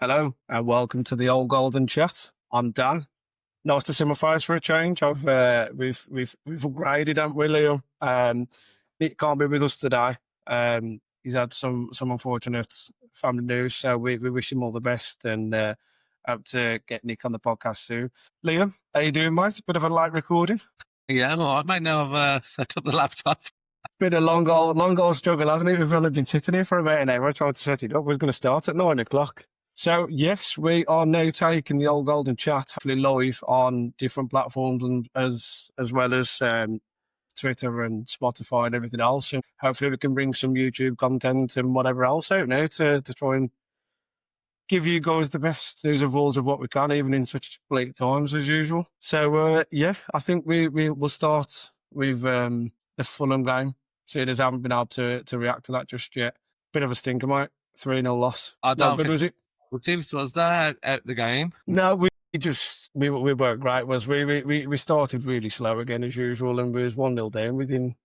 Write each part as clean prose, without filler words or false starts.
Hello and welcome to the Old Golden Chat. I'm Dan. Nice to see my face for a change. We've upgraded, haven't we, Leo? Nick can't be with us today. He's had some unfortunate family news, so we wish him all the best and hope to get Nick on the podcast soon. Liam, how you doing, mate? Bit of a light recording. Yeah, I'm all right, mate. Now I've set up the laptop. Been a long old struggle, hasn't it? We've only been sitting here for about an hour trying to set it up. We're going to start at 9 o'clock. So, yes, we are now taking the Old Golden Chat hopefully live on different platforms and as well as Twitter and Spotify and everything else. And hopefully we can bring some YouTube content and whatever else out now to try and give you guys the best news of rules of what we can, even in such late times as usual. So, I think we will start with the Fulham game. Seeing as I haven't been able to react to that just yet. Bit of a stinker, mate. 3-0 loss. I don't Not good, think was it? what teams was that out the game? No, we weren't great. We started really slow again as usual, and we was 1-0 down within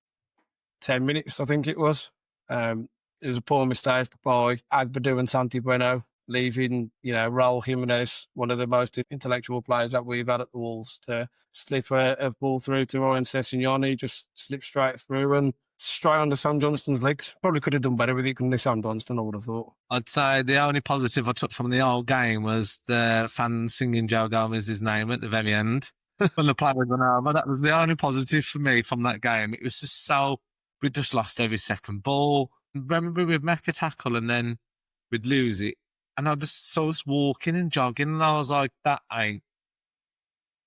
10 minutes. I think it was. It was a poor mistake by Agbadu and Santi Bueno, leaving Raul Jimenez, one of the most intellectual players that we've had at the Wolves, to slip a ball through to Ryan Sessegnon. He just slipped straight through and straight onto Sam Johnston's legs. Probably could have done better with it, couldn't he, Sam Johnston, I would have thought. I'd say the only positive I took from the whole game was the fans singing Joe Gomez's name at the very end when the player went over. That was the only positive for me from that game. It was just we just lost every second ball. Remember, we'd make a tackle and then we'd lose it. And I just saw us walking and jogging, and I was like, that ain't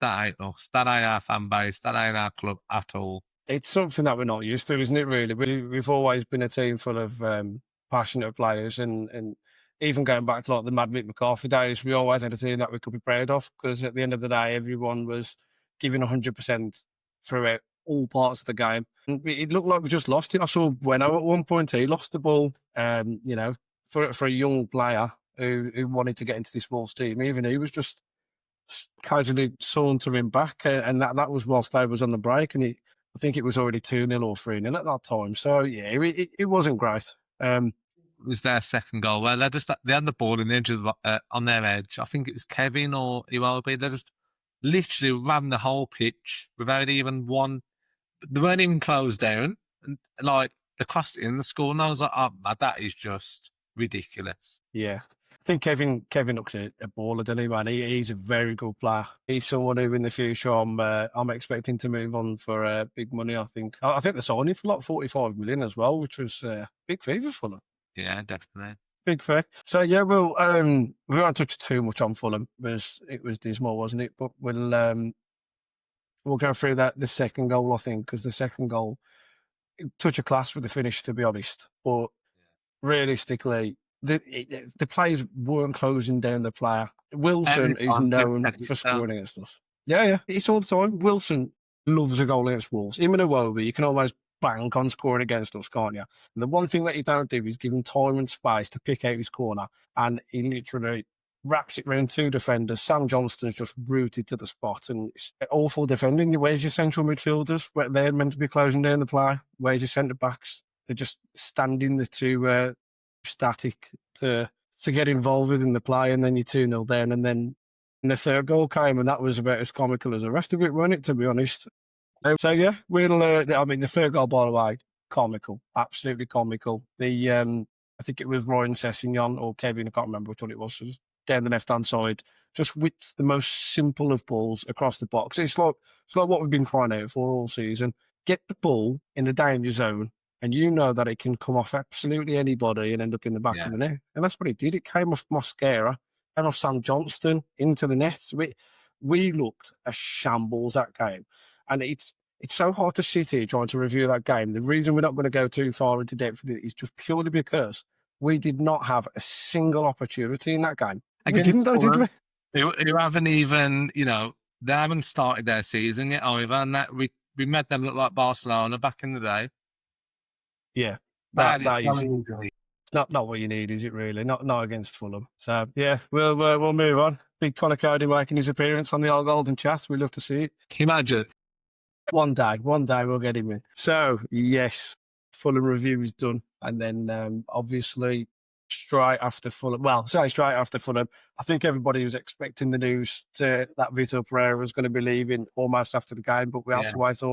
us. That ain't our fan base. That ain't our club at all. It's something that we're not used to, isn't it, really? We've always been a team full of passionate players, and even going back to like the Mad Mick McCarthy days, we always had a team that we could be proud of, because at the end of the day, everyone was giving 100% throughout all parts of the game. And it looked like we just lost it. I saw Bueno at one point, he lost the ball, for a young player who wanted to get into this Wolves team. Even he was just casually sauntering back, and that was whilst they was on the break, and I think it was already 2-0 or 3-0 at that time. So, yeah, it wasn't great. It was their second goal where they had the ball in the edge on their edge. I think it was Kevin or Iwobi. They just literally ran the whole pitch without even one. They weren't even closed down. And like, they crossed it in the score, and I was like, oh, man, that is just ridiculous. Yeah. I think Kevin looks a baller, doesn't he, man? He's a very good player. He's someone who, in the future, I'm expecting to move on for big money. I think they signed him for like 45 million as well, which was big favour for them. Yeah, definitely. Big fair. So yeah, we won't touch too much on Fulham because it was dismal, wasn't it? But we'll go through the second goal, I think, because the second goal, touch of class with the finish, to be honest. But realistically, the players weren't closing down the player. Wilson is known for scoring against us. Yeah. It's all the time. Wilson loves a goal against Wolves. Him and Iwobi, you can almost bank on scoring against us, can't you? And the one thing that you don't do is give him time and space to pick out his corner, and he literally wraps it round two defenders. Sam Johnston's just rooted to the spot, and it's awful defending. Where's your central midfielders? Where they're meant to be closing down the play. Where's your centre backs? They're just standing the two static to get involved within the play, and then you're 2-0 down, and then the third goal came, and that was about as comical as the rest of it, wasn't it, to be honest? So yeah, the third goal, by the way, comical, absolutely comical. I think it was Ryan Sessegnon or Kevin, I can't remember which one it was down the left-hand side, just whipped the most simple of balls across the box. It's like what we've been crying out for all season. Get the ball in the danger zone, and you know that it can come off absolutely anybody and end up in the back of the net. And that's what it did. It came off Mosquera, came off Sam Johnston into the net. We looked a shambles that game. And it's so hard to sit here trying to review that game. The reason we're not going to go too far into depth with it is just purely because we did not have a single opportunity in that game. We didn't, did we? You haven't even, they haven't started their season yet either, and that we made them look like Barcelona back in the day. Yeah, that is it's not what you need, is it really? Not against Fulham. So yeah, we'll move on. Big Conor Cody making his appearance on the Old Golden Chat. We love to see it. Can you imagine? One day we'll get him in. So yes, Fulham review is done, and then obviously straight after Fulham. Well, sorry, straight after Fulham. I think everybody was expecting the news that Vitor Pereira was going to be leaving almost after the game, but we had Yeah, to wait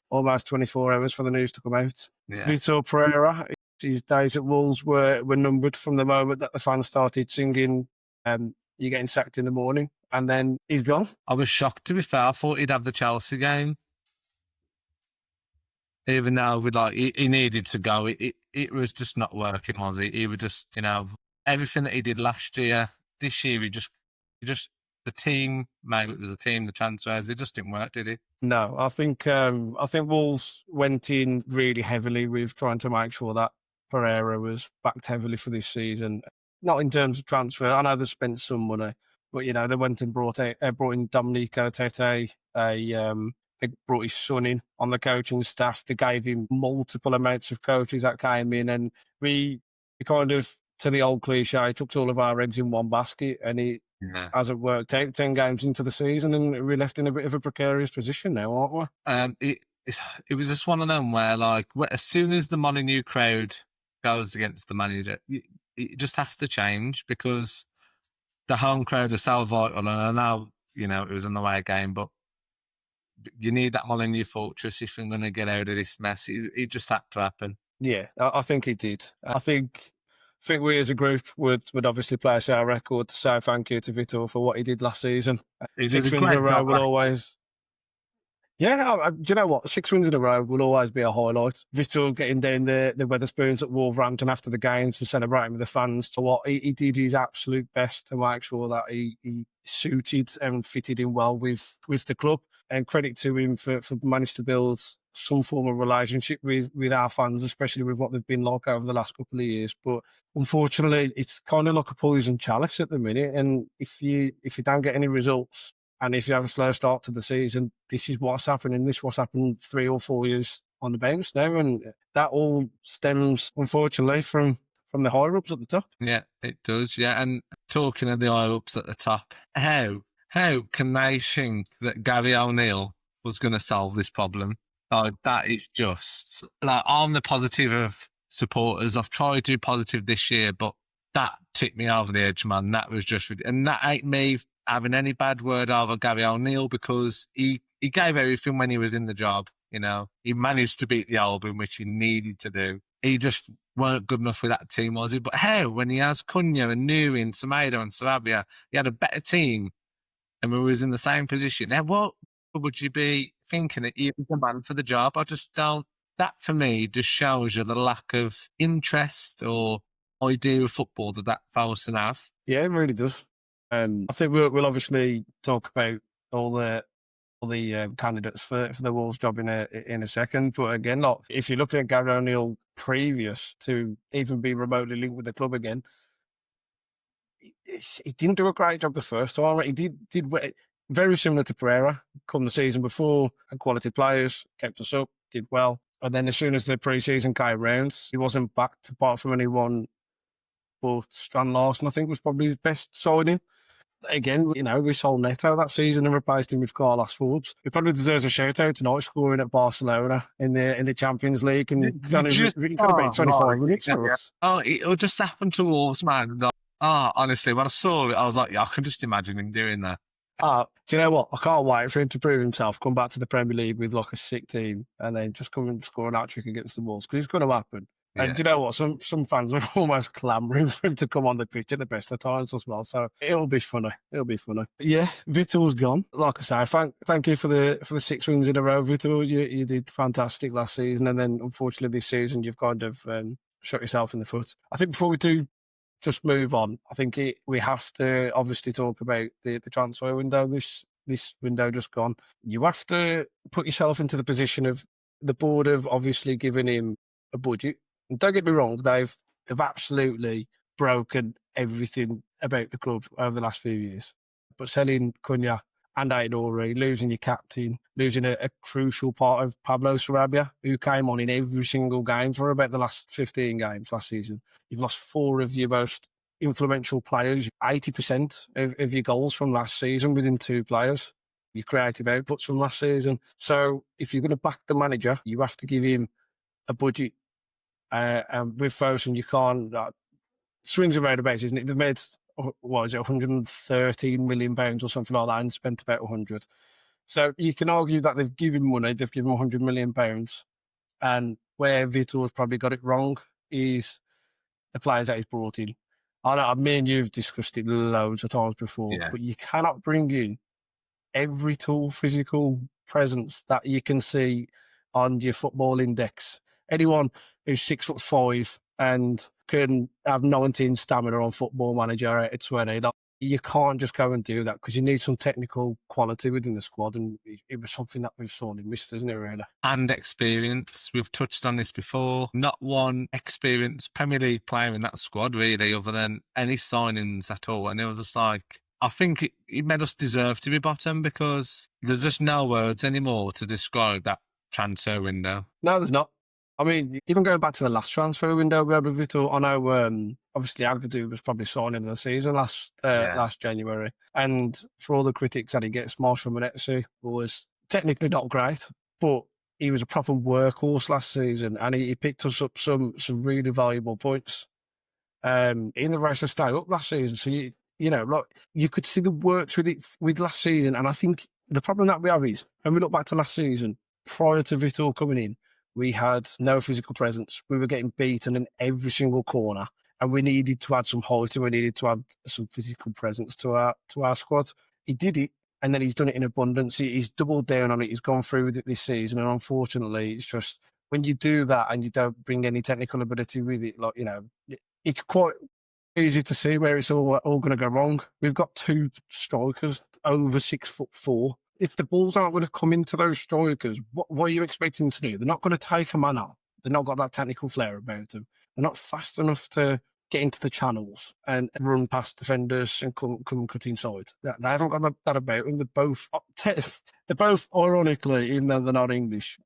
almost 24 hours for the news to come out. yeah. Vitor Pereira, his days at Wolves were numbered from the moment that the fans started singing "You're getting sacked in the morning," and then he's gone. I was shocked, to be fair. I thought he'd have the Chelsea game. Even though he needed to go, it was just not working, was it? He was just, everything that he did last year, this year, he just the team, maybe it was the team, the transfers, it just didn't work, did it? No, I think Wolves went in really heavily with trying to make sure that Pereira was backed heavily for this season. Not in terms of transfer. I know they spent some money, but they went and brought in Domenico Tete. They brought his son in on the coaching staff. They gave him multiple amounts of coaches that came in, and we kind of, to the old cliche, took all of our eggs in one basket, and it hasn't worked out 10 games into the season, and we're left in a bit of a precarious position now, aren't we? It was just one of them where, as soon as the Molineux crowd goes against the manager, it just has to change, because the home crowd are so vital. And I know, it was an away game, but you need that Molineux fortress if you're going to get out of this mess. It just had to happen. Yeah, I think it did. I think we as a group would obviously place our record to say thank you to Vitor for what he did last season. He did 6 a wins in great a row job, will always... Yeah, do you know what? 6 wins in a row will always be a highlight. Vitor getting down the Wetherspoons at Wolverhampton after the games and celebrating with the fans. To what he did his absolute best to make sure that he suited and fitted in well with the club. And credit to him for managing to build some form of relationship with our fans, especially with what they've been like over the last couple of years. But unfortunately, it's kind of like a poison chalice at the minute. And if you don't get any results, and if you have a slow start to the season, this is what's happening. This is what's happened 3 or 4 years on the bounce now. And that all stems, unfortunately, from the higher-ups at the top. Yeah, it does, yeah. And talking of the higher-ups at the top, how can they think that Gary O'Neill was going to solve this problem? That is just... I'm the positive of supporters. I've tried to be positive this year, but that tipped me over the edge, man. That was just... And that ain't me having any bad word over Gary O'Neill, because he gave everything when he was in the job. He managed to beat the Albion, which he needed to do. He just weren't good enough with that team, was he? But how, when he has Cunha and Nuri and Semedo and Sarabia, he had a better team and we was in the same position. Now, what would you be thinking that he was the man for the job? I just don't. That, for me, just shows you the lack of interest or idea of football that fellas can have. Yeah, it really does. I think we'll obviously talk about all the candidates for the Wolves job in a second. But again, if you're looking at Gary O'Neill previous to even be remotely linked with the club again, he didn't do a great job the first time. He did very similar to Pereira. Come the season before, had quality players, kept us up, did well. And then as soon as the pre-season came round, he wasn't backed apart from anyone. But Strand Larsen, I think, was probably his best signing. Again, we sold Neto that season and replaced him with Carlos Forbes. He probably deserves a shout out tonight, scoring at Barcelona in the Champions League, and he could have been 25 minutes for us. It'll just happen to Wolves, man. Honestly, when I saw it, I was like, I can just imagine him doing that. Do you know what? I can't wait for him to prove himself, come back to the Premier League with a sick team, and then just come and score an hat-trick against the Wolves, because it's going to happen. Yeah. And do you know what? Some fans were almost clamouring for him to come on the pitch at the best of times as well. So it'll be funny. Yeah, Vitor's gone. Like I say, thank you for the 6 wins in a row, Vitor. You did fantastic last season, and then unfortunately this season you've kind of shot yourself in the foot. I think before we do just move on, I think we have to obviously talk about the transfer window. This window just gone. You have to put yourself into the position of the board have obviously given him a budget. And don't get me wrong, they've absolutely broken everything about the club over the last few years. But selling Cunha and Aidori, losing your captain, losing a crucial part of Pablo Sarabia, who came on in every single game for about the last 15 games last season. You've lost 4 of your most influential players, 80% of your goals from last season within 2 players, your creative outputs from last season. So if you're going to back the manager, you have to give him a budget. And with Fosun, you can't. swings and roundabouts, isn't it? They've made, what is it, £113 million or something like that, and spent about 100. So you can argue that they've given money, they've given £100 million, and where Vitor's probably got it wrong is the players that he's brought in. I know, me and you've discussed it loads of times before, Yeah. but you cannot bring in every tall physical presence that you can see on your football index. Anyone who's 6'5" and can have 19 stamina on Football Manager out of 20, like, you can't just go and do that because you need some technical quality within the squad, and it was something that we've sorely missed, isn't it, really? And experience. We've touched on this before. Not one experienced Premier League player in that squad, really, other than any signings at all. And it was just like, I think it made us deserve to be bottom because there's just no words anymore to describe that transfer window. No, there's not. I mean, even going back to the last transfer window we had with Vitor, I know obviously Adeus was probably signing of the season last January. And for all the critics that he gets, Marshall Monetsi was technically not great, but he was a proper workhorse last season, and he picked us up some really valuable points in the race to stay up last season. So you could see the works with last season, and I think the problem that we have is when we look back to last season, prior to Vitor coming in, we had no physical presence. We were getting beaten in every single corner, and we needed to add some height and we needed to add some physical presence to our squad. He did it, and then he's done it in abundance. He's doubled down on it. He's gone through with it this season, and unfortunately, it's just when you do that and you don't bring any technical ability with it, like, it's quite easy to see where it's all going to go wrong. We've got two strikers over 6'4". If the balls aren't going to come into those strikers, what are you expecting them to do? They're not going to take a man out. They've not got that technical flair about them. They're not fast enough to get into the channels and run past defenders and come cut inside. They haven't got that about them. They're both, ironically, even though they're not English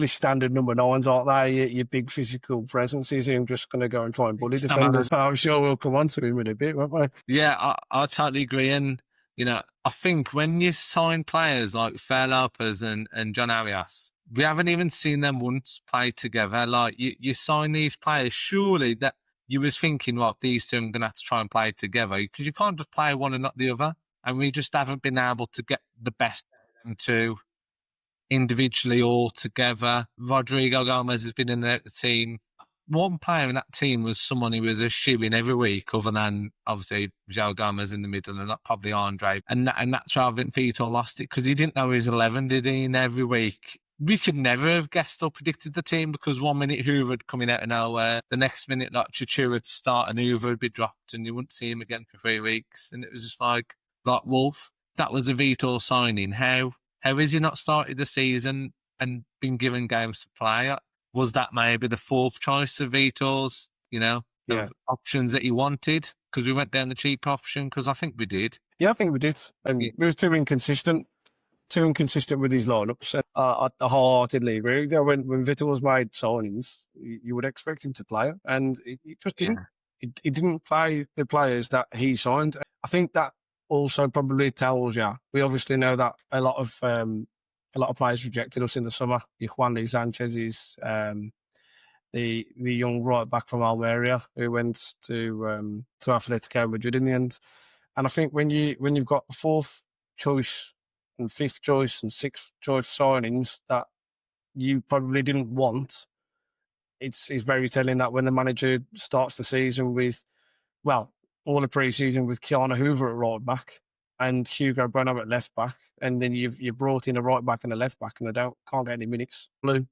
standard number 9s, aren't they? Your big physical presences who are just going to go and try and bully defenders. I'm sure we'll come on to him in a bit, won't we? Yeah, I totally agree. And, I think when you sign players like Fer Lopez and John Arias, we haven't even seen them once play together. Like, you sign these players, surely that you was thinking, well, these two are going to have to try and play together because you can't just play one and not the other. And we just haven't been able to get the best of them two individually all together. Rodrigo Gomez has been in the team. One player in that team was someone who was a shoe-in every week, other than obviously João Gomez in the middle, and not probably Andre. And that's why I think Vitor lost it, because he didn't know his 11, did he? And every week, we could never have guessed or predicted the team, because 1 minute Hoover would come in out of nowhere, the next minute like Chichu would start and Hoover would be dropped, and you wouldn't see him again for 3 weeks. And it was just like Wolf, that was a Vitor signing. How has he not started the season and been given games to play? Was that maybe the fourth choice of Vitor's, the options that he wanted? Because we went down the cheap option, because I think we did. Yeah, I think we did. And we were too inconsistent with his lineups. I wholeheartedly agree. When Vitor's made signings, you would expect him to play, and he just didn't. He didn't play the players that he signed. I think that also probably tells you. We obviously know that a lot of players rejected us in the summer. Juan Luis Sanchez is the young right back from Almeria who went to Atletico Madrid in the end. And I think when you've got fourth choice and fifth choice and sixth choice signings that you probably didn't want, it's very telling that when the manager starts the season with, well, all the pre-season with Keanu Hoover at right back and Hugo Bueno at left back, and then you've brought in a right back and a left back, and they can't get any minutes. Blue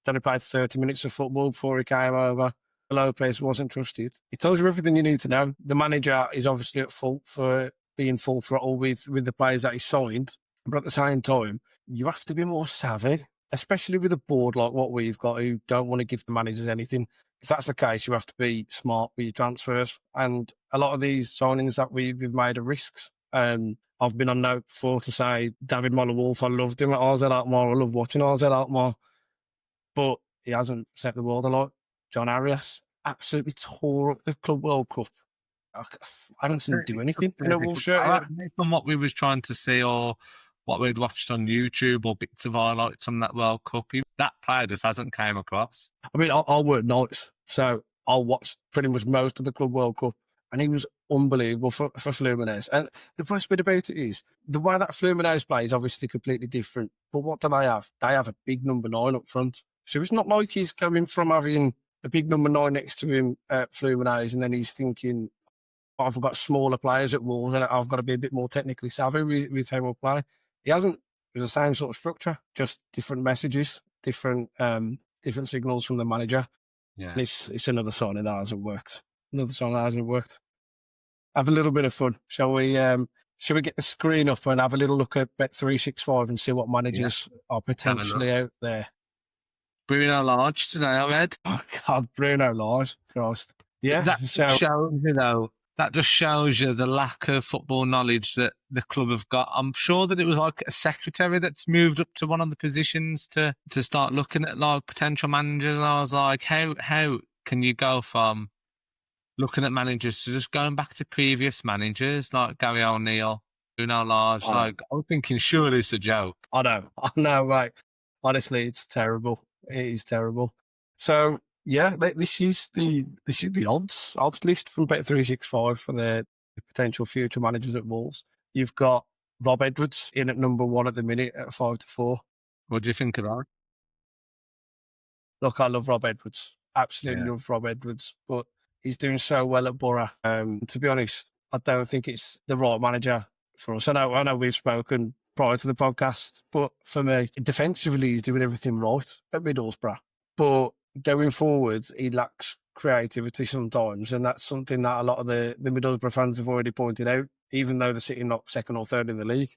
only played 30 minutes of football before he came over. Lopez wasn't trusted. It tells you everything you need to know. The manager is obviously at fault for being full throttle with the players that he signed, but at the same time, you have to be more savvy, especially with a board like what we've got, who don't want to give the managers anything. If that's the case, you have to be smart with your transfers. And a lot of these signings that we've made are risks. I've been on note before to say David Moller-Wolf, I loved him at RZ Alkmaar. I love watching RZ Alkmaar. But he hasn't set the world alight. John Arias absolutely tore up the Club World Cup. I haven't seen him do anything in a Wolf shirt. From what we was trying to see, or what we'd watched on YouTube, or bits of highlights from that World Cup, that player just hasn't came across. I mean, I work nights, so I'll watch pretty much most of the Club World Cup. and he was unbelievable for Fluminense. And the worst bit about it is the way that Fluminense plays is obviously completely different. But what do they have? They have a big number 9 up front. So it's not like he's going from having a big number 9 next to him at Fluminense, and then he's thinking, I've got smaller players at Wolves and I've got to be a bit more technically savvy with how we play. He hasn't. It was the same sort of structure, just different messages, different signals from the manager. Yeah. And it's another sign that hasn't worked. Another sign that hasn't worked. Have a little bit of fun. Shall we get the screen up and have a little look at Bet365 and see what managers are potentially out there? Bruno Lage today, I read. Oh God, Bruno Lage, Christ. Yeah. That just shows you the lack of football knowledge that the club have got. I'm sure that it was like a secretary that's moved up to one of the positions to start looking at like potential managers. And I was like, how can you go from looking at managers to just going back to previous managers like Gary O'Neill, Bruno Lage? Like, I was thinking, surely it's a joke. I know, right? Honestly, it's terrible. It is terrible. So yeah, this is the odds list from Bet365 for the potential future managers at Wolves. You've got Rob Edwards in at number 1 at the minute at 5-4. What do you think of that? Look, I love Rob Edwards. Absolutely love Rob Edwards, but he's doing so well at Borough. To be honest, I don't think it's the right manager for us. I know we've spoken prior to the podcast, but for me, defensively, he's doing everything right at Middlesbrough. But going forward, he lacks creativity sometimes, and that's something that a lot of the Middlesbrough fans have already pointed out, even though they're sitting not second or third in the league.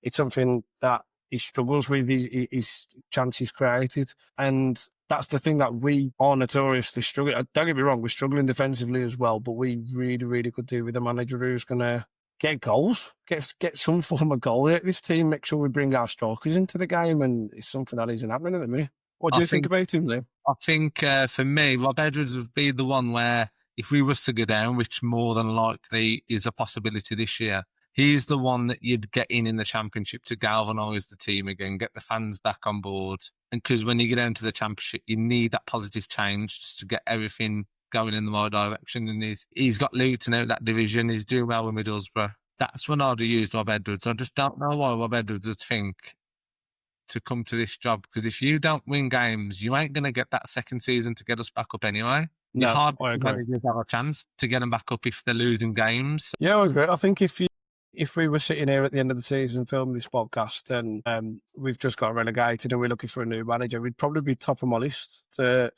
It's something that he struggles with, his chances created. And that's the thing that we are notoriously struggling. Don't get me wrong, we're struggling defensively as well, but we really, really could do with a manager who's going to get goals, get some form of goal out of this team, make sure we bring our strikers into the game, and it's something that isn't happening at the minute. What do you think about him, Liam? I think for me, Rob Edwards would be the one where if we was to go down, which more than likely is a possibility this year, he's the one that you'd get in the Championship to galvanise the team again, get the fans back on board. And because when you get into the Championship, you need that positive change just to get everything going in the right direction. And he's got Luton out that division. He's doing well with Middlesbrough. That's when I'd have used Rob Edwards. I just don't know why Rob Edwards would think to come to this job, because if you don't win games, you ain't going to get that second season to get us back up anyway. No, you hard I agree. have a chance to get them back up if they're losing games. Yeah, I agree. I think if we were sitting here at the end of the season filming this podcast and we've just got relegated and we're looking for a new manager, we'd probably be top of my list to,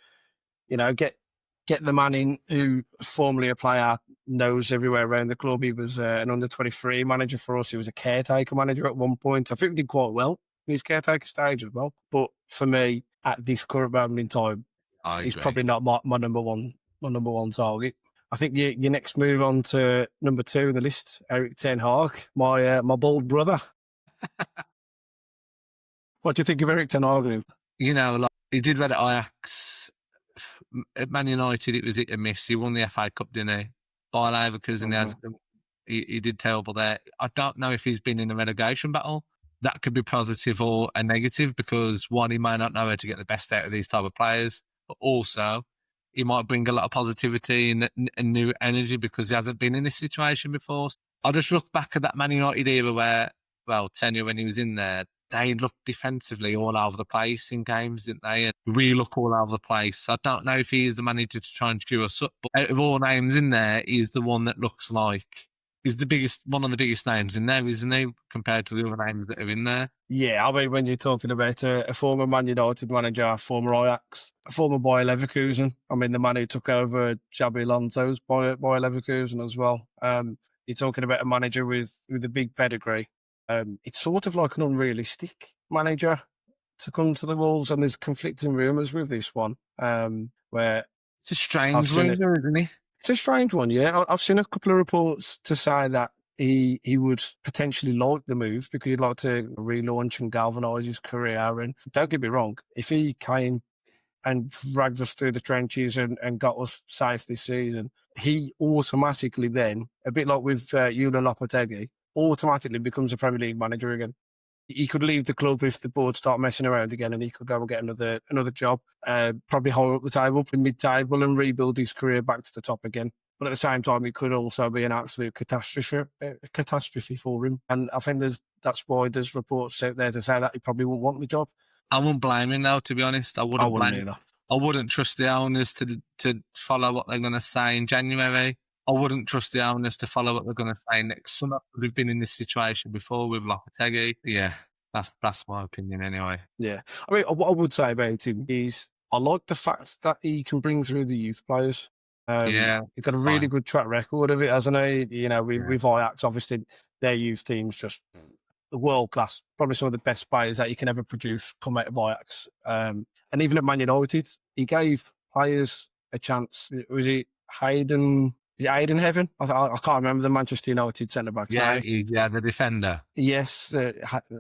get the man in who formerly a player, knows everywhere around the club. He was an under-23 manager for us. He was a caretaker manager at one point. I think he did quite well in his caretaker stage as well. But for me, at this current moment in time, he's probably not my number one target. I think your next move on to number 2 in the list, Erik ten Hag, my bald brother. What do you think of Erik ten Hag? He did well at Ajax. At Man United, it was hit and miss. He won the FA Cup, didn't he? By Leverkusen, he did terrible there. I don't know if he's been in a relegation battle. That could be positive or a negative, because one, he may not know how to get the best out of these type of players, but also he might bring a lot of positivity and new energy because he hasn't been in this situation before. I just look back at that Man United era where, tenure when he was in there, they looked defensively all over the place in games, didn't they? And we look all over the place. I don't know if he's the manager to try and chew us up, but out of all names in there, he's the one that looks like he's one of the biggest names in there, isn't he, compared to the other names that are in there? Yeah, I mean, when you're talking about a former Man United manager, a former Ajax, a former Bayer Leverkusen, I mean, the man who took over Xabi Alonso's Bayer Leverkusen as well. You're talking about a manager with a big pedigree. It's sort of like an unrealistic manager to come to the Wolves, and there's conflicting rumours with this one. Where it's a strange rumour, isn't it? It's a strange one, yeah. I've seen a couple of reports to say that he would potentially like the move because he'd like to relaunch and galvanise his career. And don't get me wrong, if he came and dragged us through the trenches and got us safe this season, he automatically then, a bit like with Julian Lopetegui, automatically becomes a Premier League manager again. He could leave the club if the board start messing around again, and he could go and get another job, probably higher up the table, mid-table, and rebuild his career back to the top again. But at the same time, it could also be an absolute catastrophe for him. And I think that's why there's reports out there to say that he probably won't want the job. I wouldn't blame him though, to be honest. I wouldn't blame him. Either. I wouldn't trust the owners to follow what they're going to say in January. I wouldn't trust the owners to follow what they're going to say next summer. We've been in this situation before with Lopetegui. Yeah, that's my opinion anyway. Yeah. I mean, what I would say about him is I like the fact that he can bring through the youth players. Yeah, he's got a really good track record of it, hasn't he? You know, with Ajax, obviously, their youth team's just world class. Probably some of the best players that you can ever produce come out of Ajax. And even at Man United, he gave players a chance. Was it Hayden? Is it Hayden Heaven? I can't remember the Manchester United centre back. Yeah, the defender. Yes,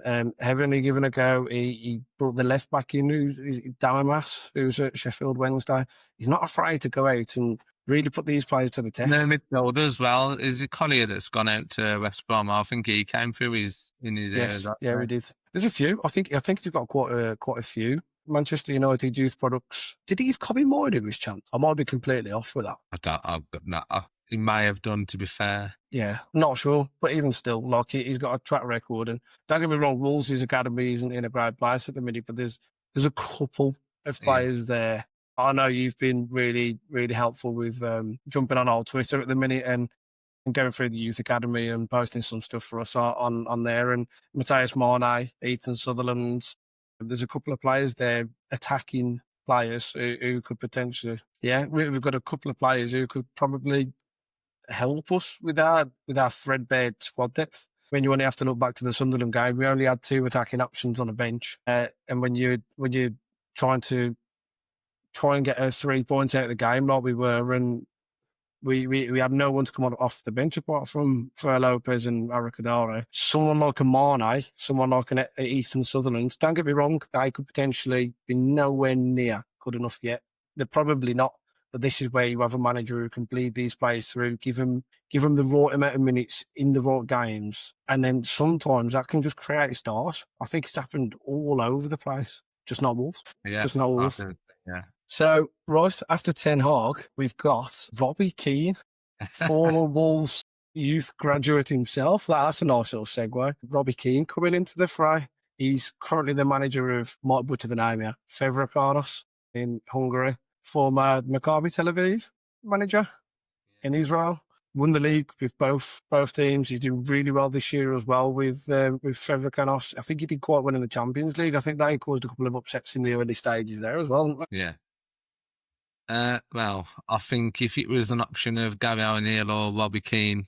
Heaven, he given a go. He brought the left back in, who's Damamas, who's at Sheffield Wednesday. He's not afraid to go out and really put these players to the test. And the midfielder as well. Is it Collier that's gone out to West Brom? I think he came through in his ears. Yeah, he did. There's a few. I think he's got quite a few Manchester United youth products. Did he give Kobe Moynihan his chance? I might be completely off with that. He may have done, to be fair. Yeah, not sure. But even still, like, he's got a track record. And don't get me wrong, Wolves' academy isn't in a great place at the minute, but there's a couple of players there. I know you've been really, really helpful with jumping on old Twitter at the minute and going through the youth academy and posting some stuff for us on there. And Matthias Mane, Ethan Sutherland, there's a couple of players there, attacking players who could potentially, we've got a couple of players who could probably help us with our threadbare squad depth. When you only have to look back to the Sunderland game, we only had 2 attacking options on a bench, and when you're trying and get 3 points out of the game like we were, and we had no one to come off the bench apart from Fer Lopez and Arakadara. Someone like a Mane, someone like an Ethan Sutherland, don't get me wrong, they could potentially be nowhere near good enough yet. They're probably not. But this is where you have a manager who can bleed these players through, give them the right amount of minutes in the right games, and then sometimes that can just create stars. I think it's happened all over the place, just not Wolves. Yeah, just not Wolves. Yeah. So, right after Ten Hag, we've got Robbie Keane, former Wolves youth graduate himself. That's a nice little segue. Robbie Keane coming into the fray. He's currently the manager of, might butcher the name here, Ferencváros in Hungary. Former Maccabi Tel Aviv manager in Israel. Won the league with both teams. He's doing really well this year as well with Ferencváros. I think he did quite well in the Champions League. I think they caused a couple of upsets in the early stages there as well. Yeah. Well, I think if it was an option of Gary O'Neill or Robbie Keane,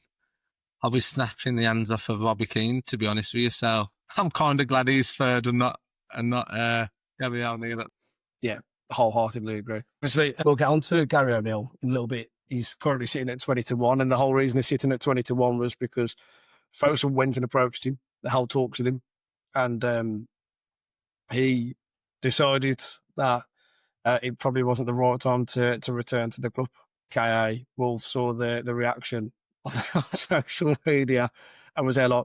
I'll be snapping the hands off of Robbie Keane, to be honest with you. So I'm kind of glad he's third and not Gary O'Neill. Yeah. Wholeheartedly agree. Obviously, we'll get on to Gary O'Neill in a little bit. He's currently sitting at 20-1, and the whole reason he's sitting at 20-1 was because Fosun went and approached him, held talks with him, and he decided that it probably wasn't the right time to return to the club. KA Wolves saw the reaction on social media and was there like,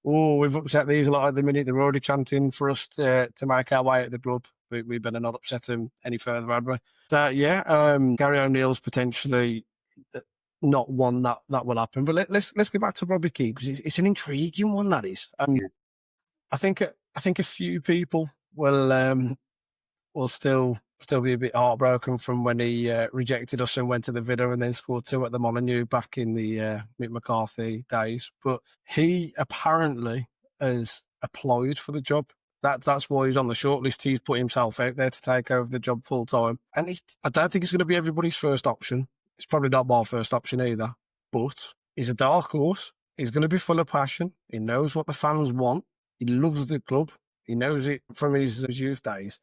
oh, we've upset these a lot at the minute. They're already chanting for us to make our way at the club. We better not upset them any further, had we? So, Gary O'Neill's potentially not one that will happen. But let's get back to Robbie Keane, because it's an intriguing one, that is. I think a few people will still be a bit heartbroken from when he rejected us and went to the Villa and then scored 2 at the Molineux back in the Mick McCarthy days. But he apparently has applied for the job. That's why he's on the shortlist. He's put himself out there to take over the job full time. And I don't think it's going to be everybody's first option. It's probably not my first option either. But he's a dark horse. He's going to be full of passion. He knows what the fans want. He loves the club. He knows it from his youth days.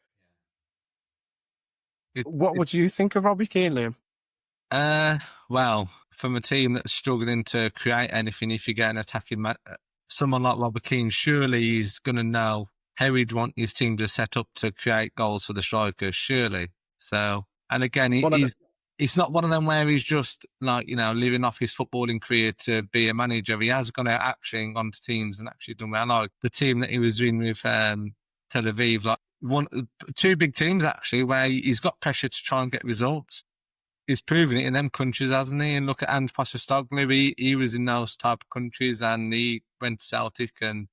What would you think of Robbie Keane, Liam? Well, from a team that's struggling to create anything, if you get an attacking someone like Robbie Keane, surely he's going to know how he'd want his team to set up to create goals for the strikers, surely. So, and again, he's not one of them where he's just like, living off his footballing career to be a manager. He has gone out actually onto teams and actually done well. Like the team that he was in with Tel Aviv, like 2 big teams actually, where he's got pressure to try and get results. he's proven it in them countries, hasn't he? And look at Ange Postecoglou, he was in those type of countries, and he went to Celtic, and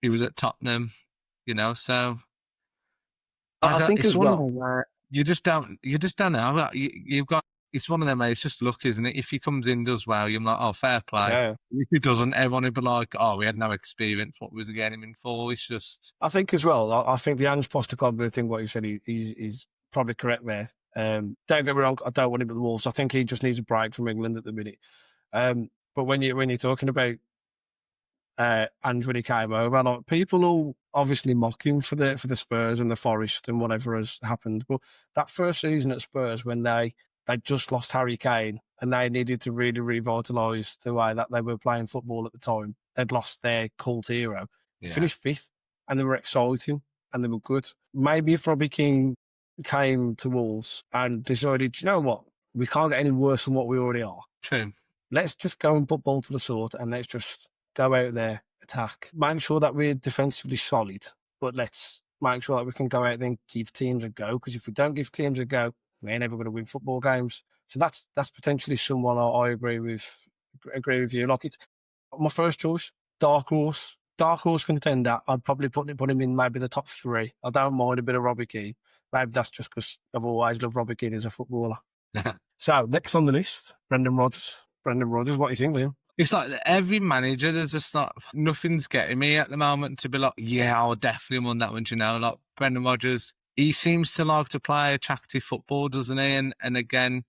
he was at Tottenham, so I think it's as one of well. them where you just don't know. You've got, it's one of them where it's just luck, isn't it? If he comes in, does well, you're like, oh, fair play. Yeah, If he doesn't, everyone would be like, oh, we had no experience. What was we getting him in for? It's just, I think as well. I think the Ange Postecoglou thing, what you said, he's probably correct there. Don't get me wrong. I don't want him at the Wolves. I think he just needs a break from England at the minute. But when you're talking about Ange when he came over, like, people will obviously mock him for the Spurs and the Forest and whatever has happened. But that first season at Spurs, when they just lost Harry Kane and they needed to really revitalise the way that they were playing football at the time, they'd lost their cult hero. They finished fifth, and they were exciting and they were good. Maybe if Robbie Keane came to Wolves and decided, you know what, we can't get any worse than what we already are. true. Let's just go and put ball to the sword and let's just go out there, attack. Make sure that we're defensively solid, but let's make sure that we can go out there and give teams a go. Because if we don't give teams a go, we ain't ever going to win football games. So that's potentially someone I agree with. Agree with you. Like, it's my first choice, dark horse contender. I'd probably put him in maybe the top 3. I don't mind a bit of Robbie Keane. Maybe that's just because I've always loved Robbie Keane as a footballer. So next on the list, Brendan Rodgers. Brendan Rodgers, what do you think, Liam? It's like every manager, there's just not, nothing's getting me at the moment to be like, yeah, I'll definitely win that one, Like Brendan Rodgers, he seems to like to play attractive football, doesn't he? And again,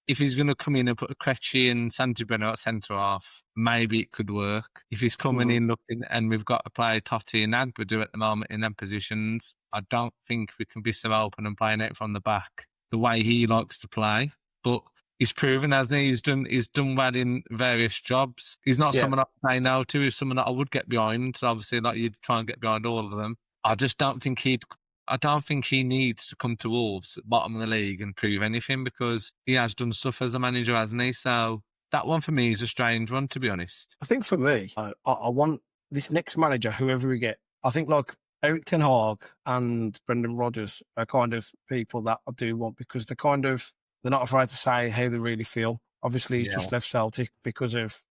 if he's going to come in and put a Krejci and Santi Brenner at centre half, maybe it could work. If he's coming in looking, and we've got to play Totti and Agbadu at the moment in them positions, I don't think we can be so open and playing it from the back the way he likes to play. But he's proven, hasn't he? He's done well in various jobs. He's not someone I say no to. He's someone that I would get behind. So obviously, like, you'd try and get behind all of them. I just don't think he needs to come to Wolves at the bottom of the league and prove anything, because he has done stuff as a manager, hasn't he? So that one for me is a strange one, to be honest. I think for me, I want this next manager, whoever we get. I think like Eric Ten Hag and Brendan Rodgers are kind of people that I do want, because they're not afraid to say how they really feel. Obviously, he's just left Celtic because of,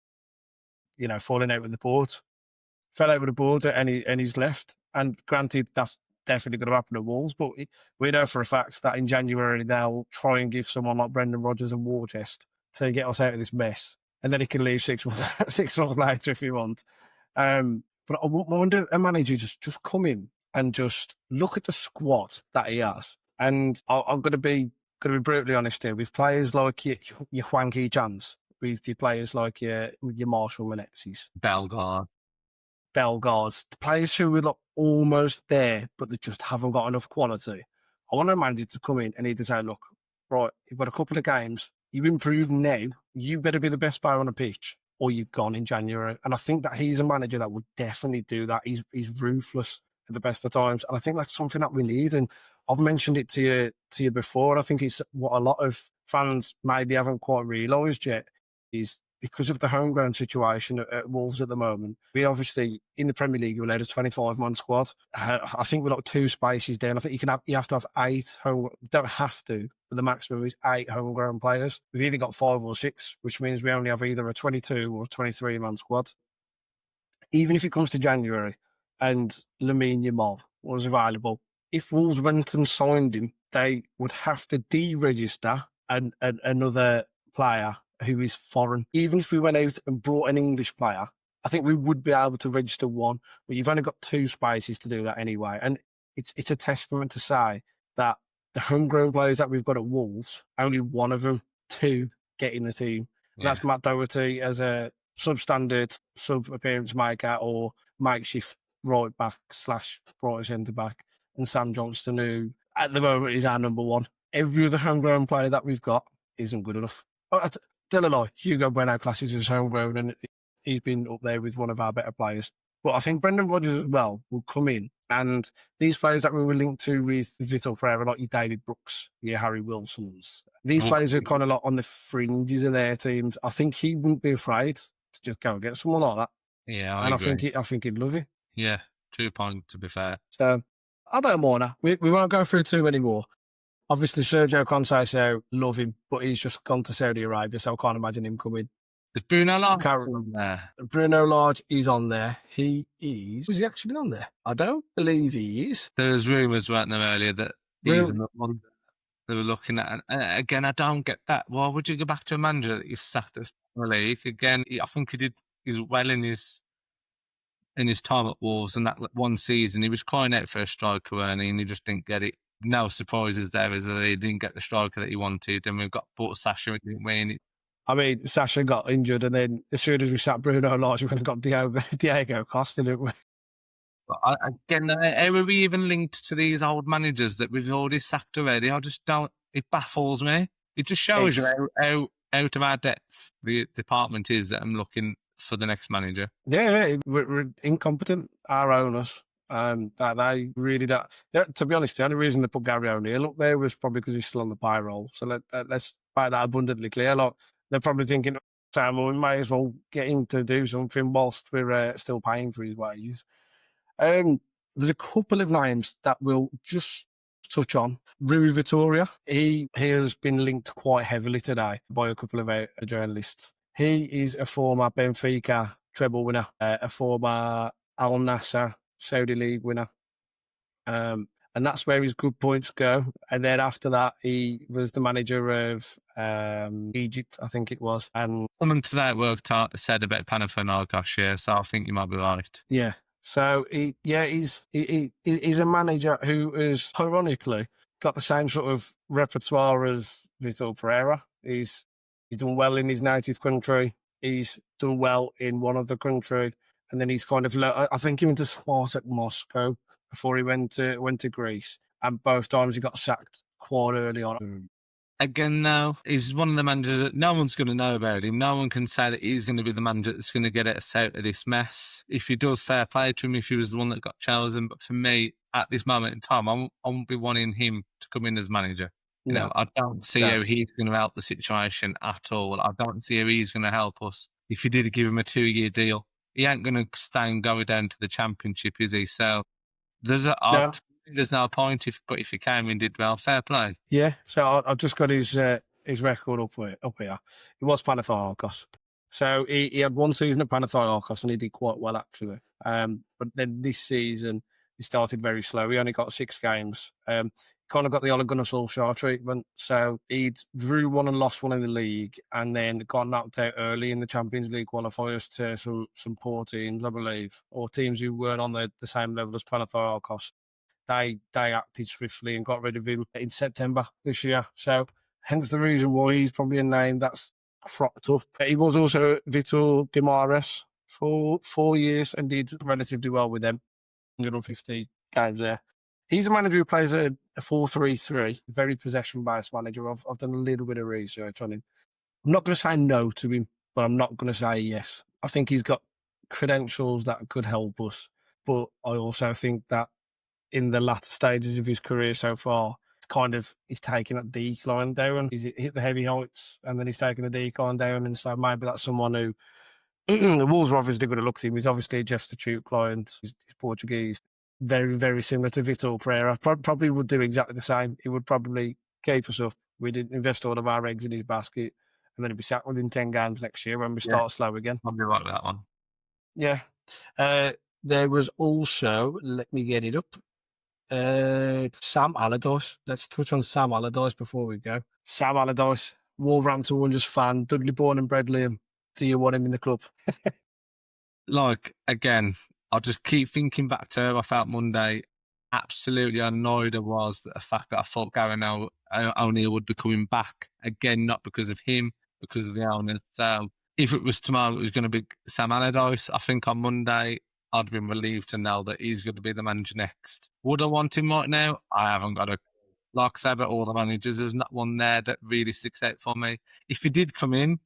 falling out with the board. Fell out with the board and he's left. And granted, that's definitely going to happen at Wolves, but we know for a fact that in January they'll try and give someone like Brendan Rodgers a war chest to get us out of this mess, and then he can leave 6 months 6 months later if he wants. But I wonder a manager just come in and just look at the squad that he has. And I'm going to be brutally honest here, with players like your Hwang Chans, with your players like your Marshall Menezes, Bellegarde, the players who were like almost there, but they just haven't got enough quality. I want a manager to come in and either say, look, right, you've got a couple of games, you improved now, you better be the best player on the pitch, or you're gone in January. And I think that he's a manager that would definitely do that. He's ruthless at the best of times. And I think that's something that we need. And I've mentioned it to you before, and I think it's what a lot of fans maybe haven't quite realised yet, is because of the homegrown situation at Wolves at the moment. We obviously, in the Premier League, we're allowed a 25-man squad. I think we're like 2 spaces down. I think you have to have 8 home. You don't have to, but the maximum is 8 homegrown players. We've either got 5 or 6, which means we only have either a 22 or 23-man squad. Even if it comes to January and Lamine Yamal was available, if Wolves went and signed him, they would have to deregister another player who is foreign. Even if we went out and brought an English player, I think we would be able to register 1, but you've only got 2 spaces to do that anyway. And it's a testament to say that the homegrown players that we've got at Wolves, only 1 of them, 2 get in the team. And that's Matt Doherty as a substandard sub-appearance maker or makeshift right back / right centre back, and Sam Johnston, who at the moment is our number 1. Every other homegrown player that we've got isn't good enough. Tell a lie, Hugo Bueno classes as homegrown, and he's been up there with one of our better players. But I think Brendan Rodgers as well will come in, and these players that we were linked to with Vitor Pereira, like your David Brooks, your Harry Wilsons, these players are kind of like on the fringes of their teams. I think he wouldn't be afraid to just go and get someone like that. Yeah, I think he'd love it. Yeah, 2 points, to be fair. So I don't mind that. We won't go through too many more. Obviously, Sergio Conceição, love him, but he's just gone to Saudi Arabia, so I can't imagine him coming. Is Bruno Lage Car- on there? Bruno Lage is on there. He is. Was he actually been on there? I don't believe he is. There was rumours, weren't there, earlier that he's the one they were looking at. And again, I don't get that. Why would you go back to a manager that you've sacked as relief? Again, I think he did as well in his time at Wolves, and that one season he was crying out for a striker, and he just didn't get it. No surprises there, is that he didn't get the striker that he wanted, and we've got bought Sasha and didn't win. I mean, Sasha got injured, and then as soon as we sat Bruno Lage, we went and got Diego Costa, didn't we? But again, how are we even linked to these old managers that we've already sacked already? I just don't. It baffles me. It just shows you how out of our depth the department is that I'm looking for the next manager. Yeah, we're incompetent, our owners. That they really don't. Yeah, to be honest, the only reason they put Gary O'Neill up there was probably because he's still on the payroll. So let's make that abundantly clear. Like, they're probably thinking, Sam, well, we may as well get him to do something whilst we're still paying for his wages. There's a couple of names that we'll just touch on. Rui Vittoria, he has been linked quite heavily today by a couple of journalists. He is a former Benfica treble winner, a former Al Nassr Saudi League winner. And that's where his good points go. And then after that, he was the manager of Egypt, I think it was. And someone today at work said about Panathinaikos, yeah, so I think you might be right. Yeah. So he's a manager who has ironically got the same sort of repertoire as Vitor Pereira. He's done well in his native country. He's done well in one other country, and then he's kind of I think he went to Spartak Moscow before he went to Greece, and both times he got sacked quite early on. Again, now, he's one of the managers that no one's going to know about him. No one can say that he's going to be the manager that's going to get us out of this mess. If he does, fair play to him if he was the one that got chosen. But for me, at this moment in time, I won't be wanting him to come in as manager. You know, I don't see how he's going to help the situation at all. I don't see how he's going to help us. If you did give him a 2-year deal, he ain't going to stay and go down to the Championship, is he? So there's no point. But if he came and did well, fair play. Yeah. So I've just got his record up here. It was Panathinaikos. So he had one season at Panathinaikos and he did quite well actually. But then this season he started very slow. He only got 6 games. Kind of got the Ole Gunnar Solskjaer treatment. So he drew one and lost one in the league, and then got knocked out early in the Champions League qualifiers to some poor teams, I believe, or teams who weren't on the same level as Panathinaikos. They acted swiftly and got rid of him in September this year. So hence the reason why he's probably a name that's cropped up. He was also Vitor Guimarães for 4 years and did relatively well with them. 150 games there. He's a manager who plays a 4-3-3, very possession-based manager. I've done a little bit of research on him. I'm not going to say no to him, but I'm not going to say yes. I think he's got credentials that could help us, but I also think that in the latter stages of his career so far, he's taken a decline down. He's hit the heavy heights and then he's taken a decline down. And so maybe that's someone who the Wolves are obviously going to look at him. He's obviously a Jeff Statute client. He's Portuguese. Very, very similar to Vitor Pereira. Probably would do exactly the same. He would probably keep us up. We'd invest all of our eggs in his basket and then he'd be sacked within 10 games next year when we start slow again. Probably like that one. Yeah. There was also, let me get it up. Sam Allardyce. Let's touch on Sam Allardyce before we go. Sam Allardyce, Wolverhampton Wanderers fan, Dudley born and bred Liam. Do you want him in the club? Like, again, I just keep thinking back to how I felt Monday. Absolutely annoyed I was at the fact that I thought Gary O'Neill would be coming back. Again, not because of him, because of the owners. So if it was tomorrow, it was going to be Sam Allardyce. I think on Monday, I'd been relieved to know that he's going to be the manager next. Would I want him right now? I haven't got a... Like I said about all the managers, there's not one there that really sticks out for me. If he did come in,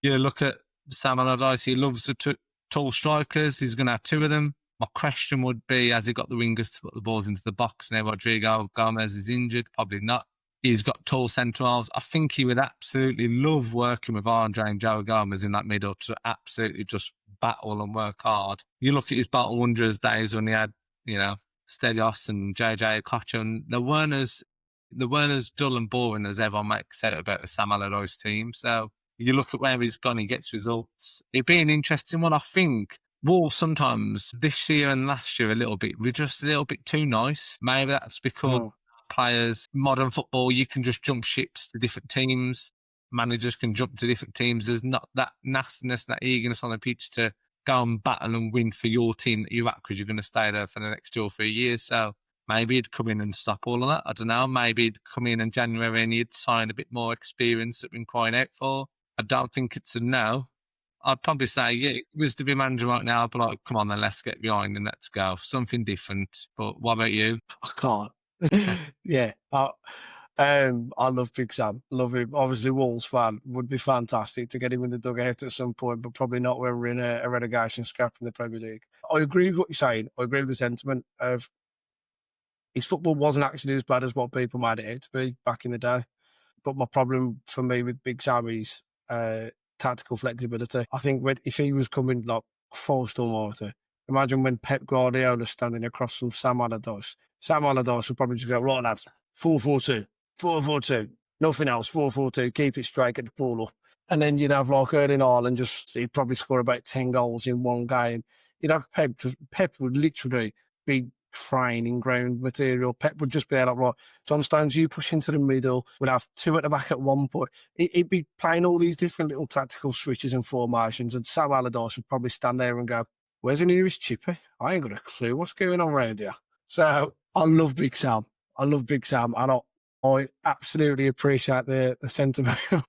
you look at Sam Allardyce, he loves the tall strikers. He's going to have 2 of them. My question would be, has he got the wingers to put the balls into the box? Now Rodrigo Gomez is injured, probably not. He's got tall centre halves. I think he would absolutely love working with Andre and Joe Gomez in that middle to absolutely just battle and work hard. You look at his Bolton Wanderers days when he had, Stelios and JJ Okocha, and they weren't as they weren't as dull and boring as everyone makes out about the Sam Allardyce team. So you look at where he's gone, he gets results. It'd be an interesting one. I think Wolves sometimes this year and last year a little bit, we're just a little bit too nice. Maybe that's because players, modern football, you can just jump ships to different teams. Managers can jump to different teams. There's not that nastiness, that eagerness on the pitch to go and battle and win for your team that you're at because you're going to stay there for the next 2 or 3 years. So maybe he'd come in and stop all of that. I don't know. Maybe he'd come in January and he'd sign a bit more experience that we've been crying out for. I don't think it's a no. I'd probably say, yeah, if it was to be manager right now, I'd be like, come on then, let's get behind and let's go. Something different. But what about you? I can't. Yeah. I love Big Sam. Love him. Obviously, Wolves fan. Would be fantastic to get him in the dugout at some point, but probably not when we're in a relegation scrap in the Premier League. I agree with what you're saying. I agree with the sentiment of his football wasn't actually as bad as what people made it out to be back in the day. But my problem for me with Big Sam is tactical flexibility. I think if he was coming like full storm water, imagine when Pep Guardiola's standing across from Sam Allardyce. Sam Allardyce would probably just go, right lads, 4-4-2. 4-4-2. Nothing else. 4-4-2. Keep it straight, get the ball up. And then you'd have like Erling Haaland he'd probably score about 10 goals in one game. You'd have Pep would literally be training ground material. Pep would just be like, right, John Stones, you push into the middle. We'll have 2 at the back at one point. He'd be playing all these different little tactical switches and formations. And Sam Allardyce would probably stand there and go, where's the nearest chippy? I ain't got a clue what's going on around here. So I love Big Sam. And I absolutely appreciate the sentiment of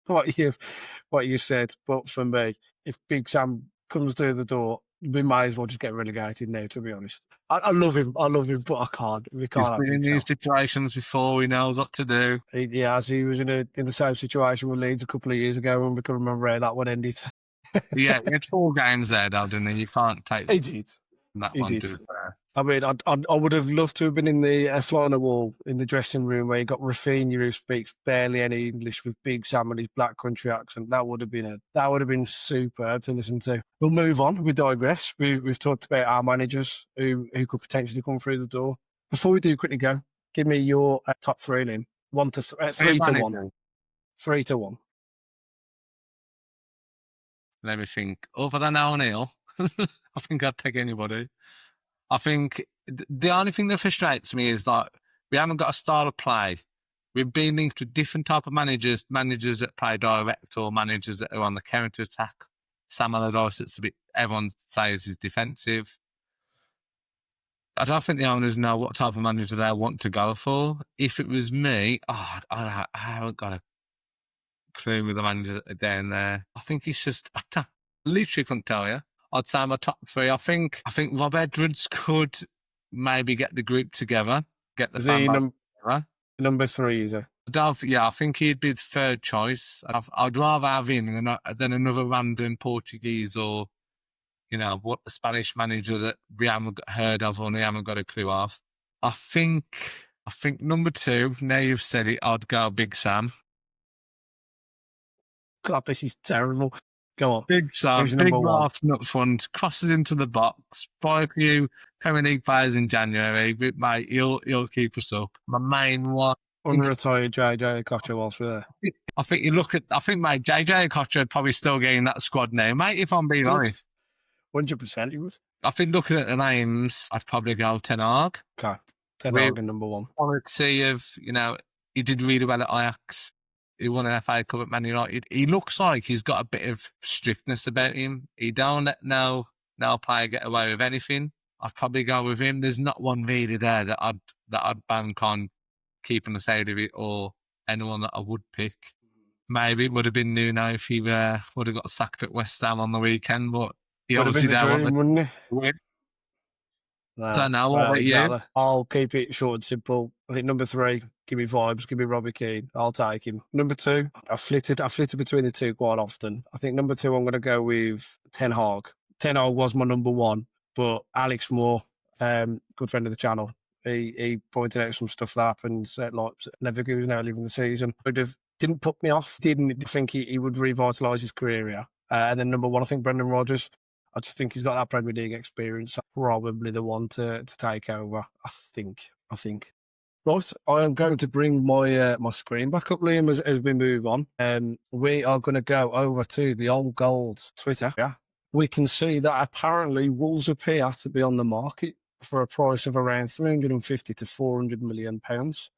what you've said. But for me, if Big Sam comes through the door, we might as well just get relegated now, to be honest. I love him, but I can't. We can't. He's been in these situations before. He knows what to do. He has. He was in the same situation with Leeds a couple of years ago, and we can remember how that one ended. Yeah, he had 4 games there, though, didn't he? You can't take He did. that He one. did. I mean, I would have loved to have been in the fly on the wall in the dressing room where you got Rafinha who speaks barely any English with Big Sam and his black country accent. That would have been superb to listen to. We'll move on. We digress. We've talked about our managers who could potentially come through the door. Before we do, quickly go. Give me your top 3, Lynn. 3 to 1. 3 to 1. Let me think. Other than O'Neill, I think I'd take anybody. I think the only thing that frustrates me is that we haven't got a style of play. We've been linked with different type of managers that play direct or managers that are on the counter attack. Sam Allardyce, it's a bit, everyone says is defensive. I don't think the owners know what type of manager they want to go for. If it was me, I haven't got a clue with the managers that are down there. I think it's just, I literally couldn't tell you. I'd say my top 3. I think Rob Edwards could maybe get the group together, get the fan together. Number 3, is it? I think he'd be the 3rd choice. I'd rather have him than another random Portuguese or, what the Spanish manager that we haven't heard of or we haven't got a clue of. I think number 2, now you've said it, I'd go Big Sam. God, this is terrible. Go on. Big Sam, big Martin up front, crosses into the box, buy a few Premier League players in January, but mate, he'll keep us up. My main one. Unretired JJ Okocha whilst we're there. I think mate, JJ Okocha would probably still get in that squad now, mate, if I'm being honest. 100% he would. I think looking at the names, I'd probably go Ten Hag. Okay. Ten Hag in number 1. Quality of, he did really well at Ajax. He won an FA Cup at Man United. He looks like he's got a bit of strictness about him. He don't let no player get away with anything. I'd probably go with him. There's not one really there that I'd bank on keeping us out of it, or anyone that I would pick. Maybe it would have been Nuno if he would have got sacked at West Ham on the weekend, but he would obviously have been the dream, wouldn't he? I don't know. What about you? I'll keep it short and simple. I think number 3, give me vibes, give me Robbie Keane. I'll take him. Number 2, I flitted between the 2 quite often. I think number 2, I'm going to go with Ten Hag. Ten Hag was my number 1, but Alex Moore, good friend of the channel, he pointed out some stuff that happens at Leverkusen early in the season. Didn't put me off. Didn't think he would revitalise his career here. And then number 1, I think Brendan Rodgers. I just think he's got that Premier League experience. Probably the one to take over. I think. Right, I am going to bring my my screen back up, Liam, as we move on. We are going to go over to the Old Gold Twitter. Yeah, we can see that apparently Wolves appear to be on the market for a price of around 350 to 400 million pounds.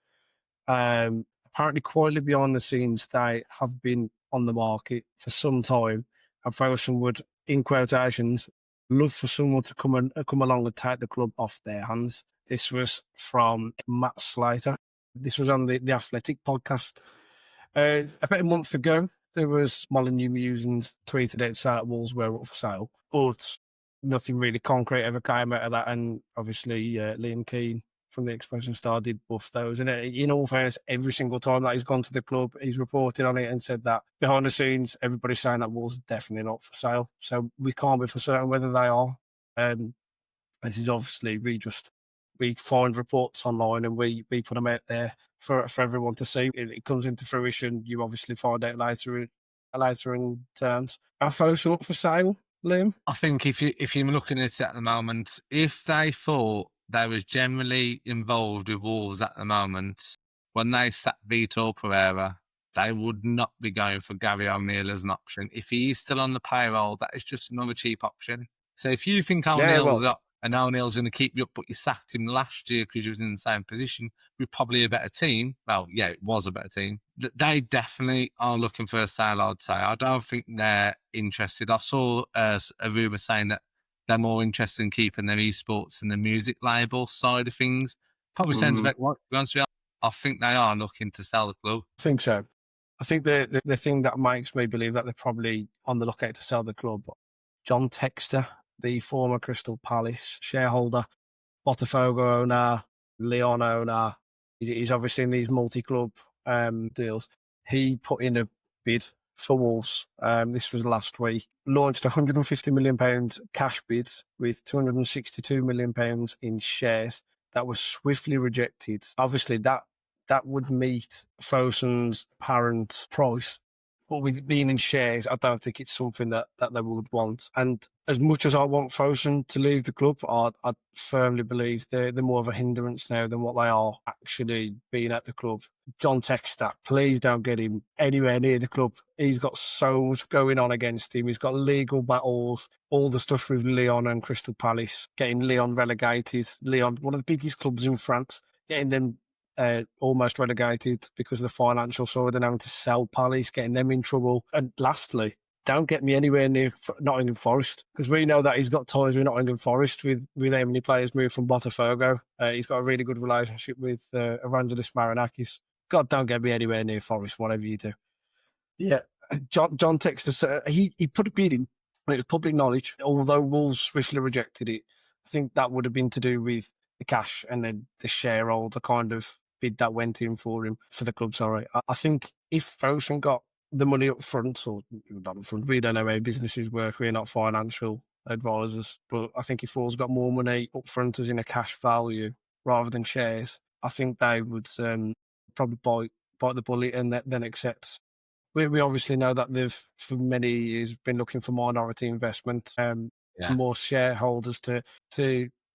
Apparently, quietly behind the scenes, they have been on the market for some time. And Ferguson would, in quotations, love for someone to come along and take the club off their hands. This was from Matt Slater. This was on the Athletic podcast. About a month ago, there was Molyneux Musings tweeted out that Wolves were up for sale, but nothing really concrete ever came out of that. And obviously, Liam Keane from the Expression Star did buff those. And in all fairness, every single time that he's gone to the club, he's reported on it and said that behind the scenes, everybody's saying that Wolves are definitely not for sale. So we can't be for certain whether they are. This is obviously we find reports online and we put them out there for everyone to see. It comes into fruition. You obviously find out later in terms. Are Fosun up for sale, Liam? I think if you're looking at it at the moment, if they thought they was generally involved with Wolves at the moment, when they sacked Vitor Pereira, they would not be going for Gary O'Neill as an option. If he is still on the payroll, that is just another cheap option. So if you think O'Neill's up and O'Neill's going to keep you up, but you sacked him last year because you was in the same position, we're probably a better team. Well, yeah, it was a better team. They definitely are looking for a sale, I'd say. I don't think they're interested. I saw a rumour saying that they're more interested in keeping their esports and the music label side of things. Probably sounds about right, to be honest with you. I think they are looking to sell the club. I think so. I think the thing that makes me believe that they're probably on the lookout to sell the club, John Textor, the former Crystal Palace shareholder, Botafogo owner, Lyon owner, he's obviously in these multi-club deals. He put in a bid for Wolves. This was last week. Launched £150 million cash bids with £262 million in shares. That was swiftly rejected. Obviously, that would meet Fosun's apparent price. But with it being in shares, I don't think it's something that they would want. And as much as I want Fosun to leave the club, I firmly believe they're more of a hindrance now than what they are actually being at the club. John Textor, please don't get him anywhere near the club. He's got so much going on against him. He's got legal battles, all the stuff with Lyon and Crystal Palace, getting Lyon relegated. Lyon, one of the biggest clubs in France, getting them almost relegated because of the financial side and having to sell Palace, getting them in trouble. And lastly, don't get me anywhere near Nottingham Forest, because we know that he's got ties with Nottingham Forest with how many players moved from Botafogo. He's got a really good relationship with Evangelos Marinakis. God, don't get me anywhere near Forest, whatever you do. Yeah, John Textor, he put a bid in. It was public knowledge, although Wolves swiftly rejected it. I think that would have been to do with the cash and then the shareholder kind of bid that went in for him, for the club, sorry. I think if Fosun got the money up front, or not up front, we don't know how businesses work, we're not financial advisors, but I think if Wolves got more money up front as in a cash value rather than shares, I think they would probably bite the bullet and then accept. We obviously know that they've, for many years, been looking for minority investment, more shareholders to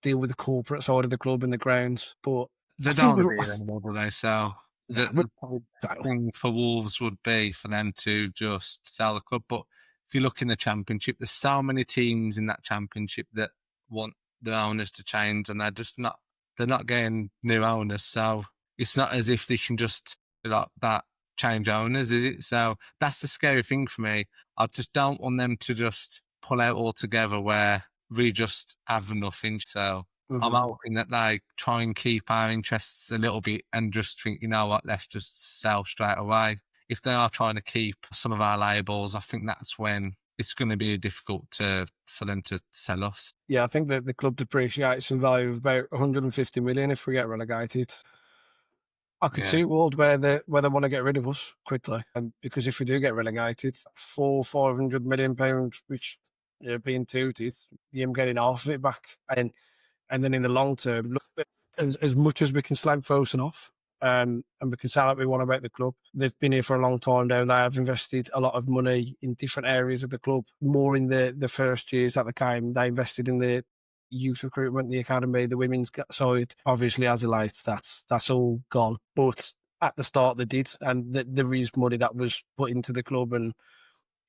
deal with the corporate side of the club and the grounds. But they don't want to be there anymore, do they? So the thing for Wolves would be for them to just sell the club. But if you look in the Championship, there's so many teams in that Championship that want the owners to change, and they're not getting new owners. So it's not as if they can just like that change owners, is it? So that's the scary thing for me. I just don't want them to just pull out altogether where we just have nothing. So I'm hoping that they try and keep our interests a little bit and just think, you know what, let's just sell straight away. If they are trying to keep some of our labels, I think that's when it's going to be difficult for them to sell us. Yeah, I think that the club depreciates in value of about 150 million if we get relegated. I could see a world where they want to get rid of us quickly, and because if we do get relegated, £500 million, which being tooted, him getting half of it back, and then in the long term, look, as much as we can slag Fosun off, and we can say what we want about the club, they've been here for a long time now. They have invested a lot of money in different areas of the club. More in the first years that they came, they invested in the youth recruitment, the academy, the women's side. Obviously, as of late, that's all gone. But at the start, they did, and there is money that was put into the club, and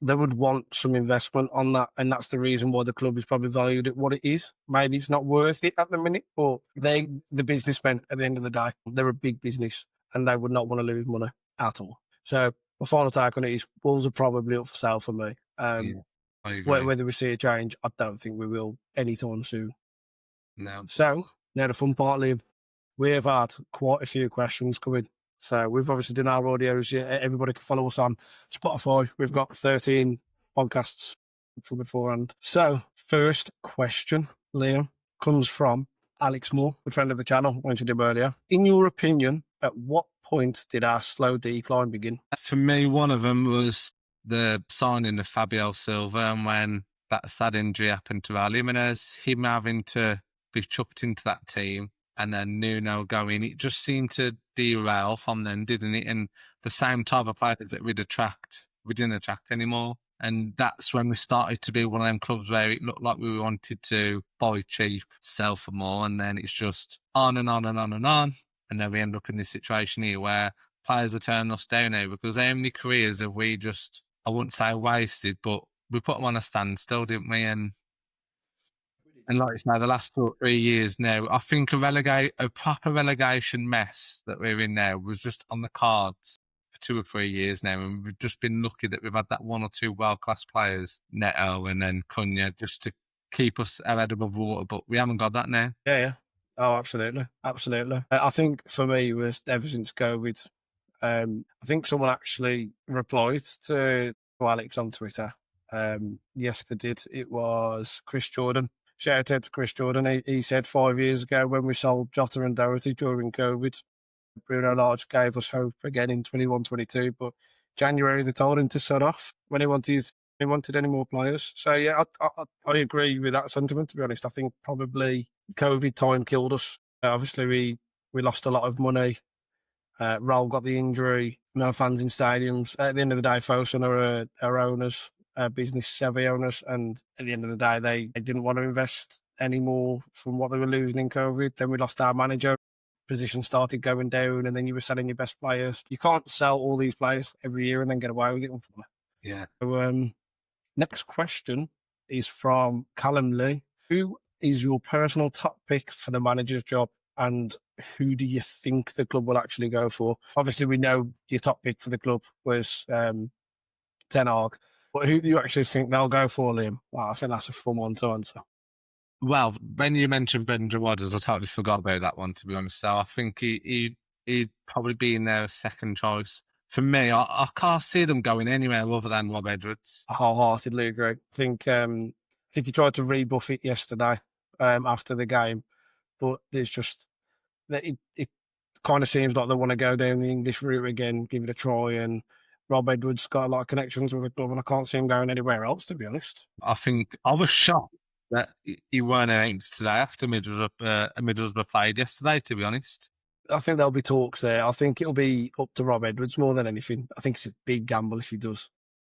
they would want some investment on that, and that's the reason why the club is probably valued at what it is. Maybe it's not worth it at the minute, but the businessmen, at the end of the day, they're a big business, and they would not want to lose money at all. So my final take on it is Wolves are probably up for sale for me. Yeah, I agree. Whether we see a change, I don't think we will anytime soon. No. So now the fun part, Liam. We have had quite a few questions coming. So we've obviously done our audios. Yeah, everybody can follow us on Spotify. We've got 13 podcasts from beforehand. So first question, Liam, comes from Alex Moore, a friend of the channel, mentioned him earlier. In your opinion, at what point did our slow decline begin? For me, one of them was the signing of Fabio Silva, and when that sad injury happened to Ali Jimenez, him having to be chucked into that team, and then Nuno going, it just seemed to derail from then, didn't it? And the same type of players that we didn't attract anymore. And that's when we started to be one of them clubs where it looked like we wanted to buy cheap, sell for more, and then it's just on and on and on and on. And then we end up in this situation here where players are turning us down now, because how many careers have we just, I wouldn't say wasted, but we put them on a standstill, didn't we? And like you say, the last 2 or 3 years now, I think a proper relegation mess that we're in now was just on the cards for 2 or 3 years now, and we've just been lucky that we've had that 1 or 2 world-class players, Neto and then Cunha, just to keep us our head above water, but we haven't got that now. Yeah. Oh, absolutely. I think for me, it was ever since COVID. I think someone actually replied to Alex on Twitter. Yes, they did. It was Chris Jordan. Shout out to Chris Jordan. He said 5 years ago when we sold Jota and Doherty during COVID, Bruno Lage gave us hope again in 21-22, but January they told him to shut off when he wanted any more players. So yeah, I agree with that sentiment, to be honest. I think probably COVID time killed us. Obviously we lost a lot of money. Raul got the injury, no fans in stadiums. At the end of the day, Fosun are our owners, business savvy owners, and at the end of the day, they didn't want to invest anymore from what they were losing in COVID. Then we lost our manager. Position started going down, and then you were selling your best players. You can't sell all these players every year and then get away with it. Yeah. So, next question is from Callum Lee. Who is your personal top pick for the manager's job, and who do you think the club will actually go for? Obviously, we know your top pick for the club was Ten Hag, but who do you actually think they'll go for, Liam? Well, I think that's a fun one to answer. Well, when you mentioned Brendan Rodgers, I totally forgot about that one, to be honest. So I think he'd probably be in their second choice. For me, I can't see them going anywhere other than Rob Edwards. I wholeheartedly agree. I think he tried to rebuff it yesterday after the game, but there's just it kind of seems like they want to go down the English route again, give it a try. And Rob Edwards got a lot of connections with the club, and I can't see him going anywhere else, to be honest. I think I was shocked that he weren't announced today after Middlesbrough played yesterday, to be honest. I think there'll be talks there. I think it'll be up to Rob Edwards more than anything. I think it's a big gamble if he does.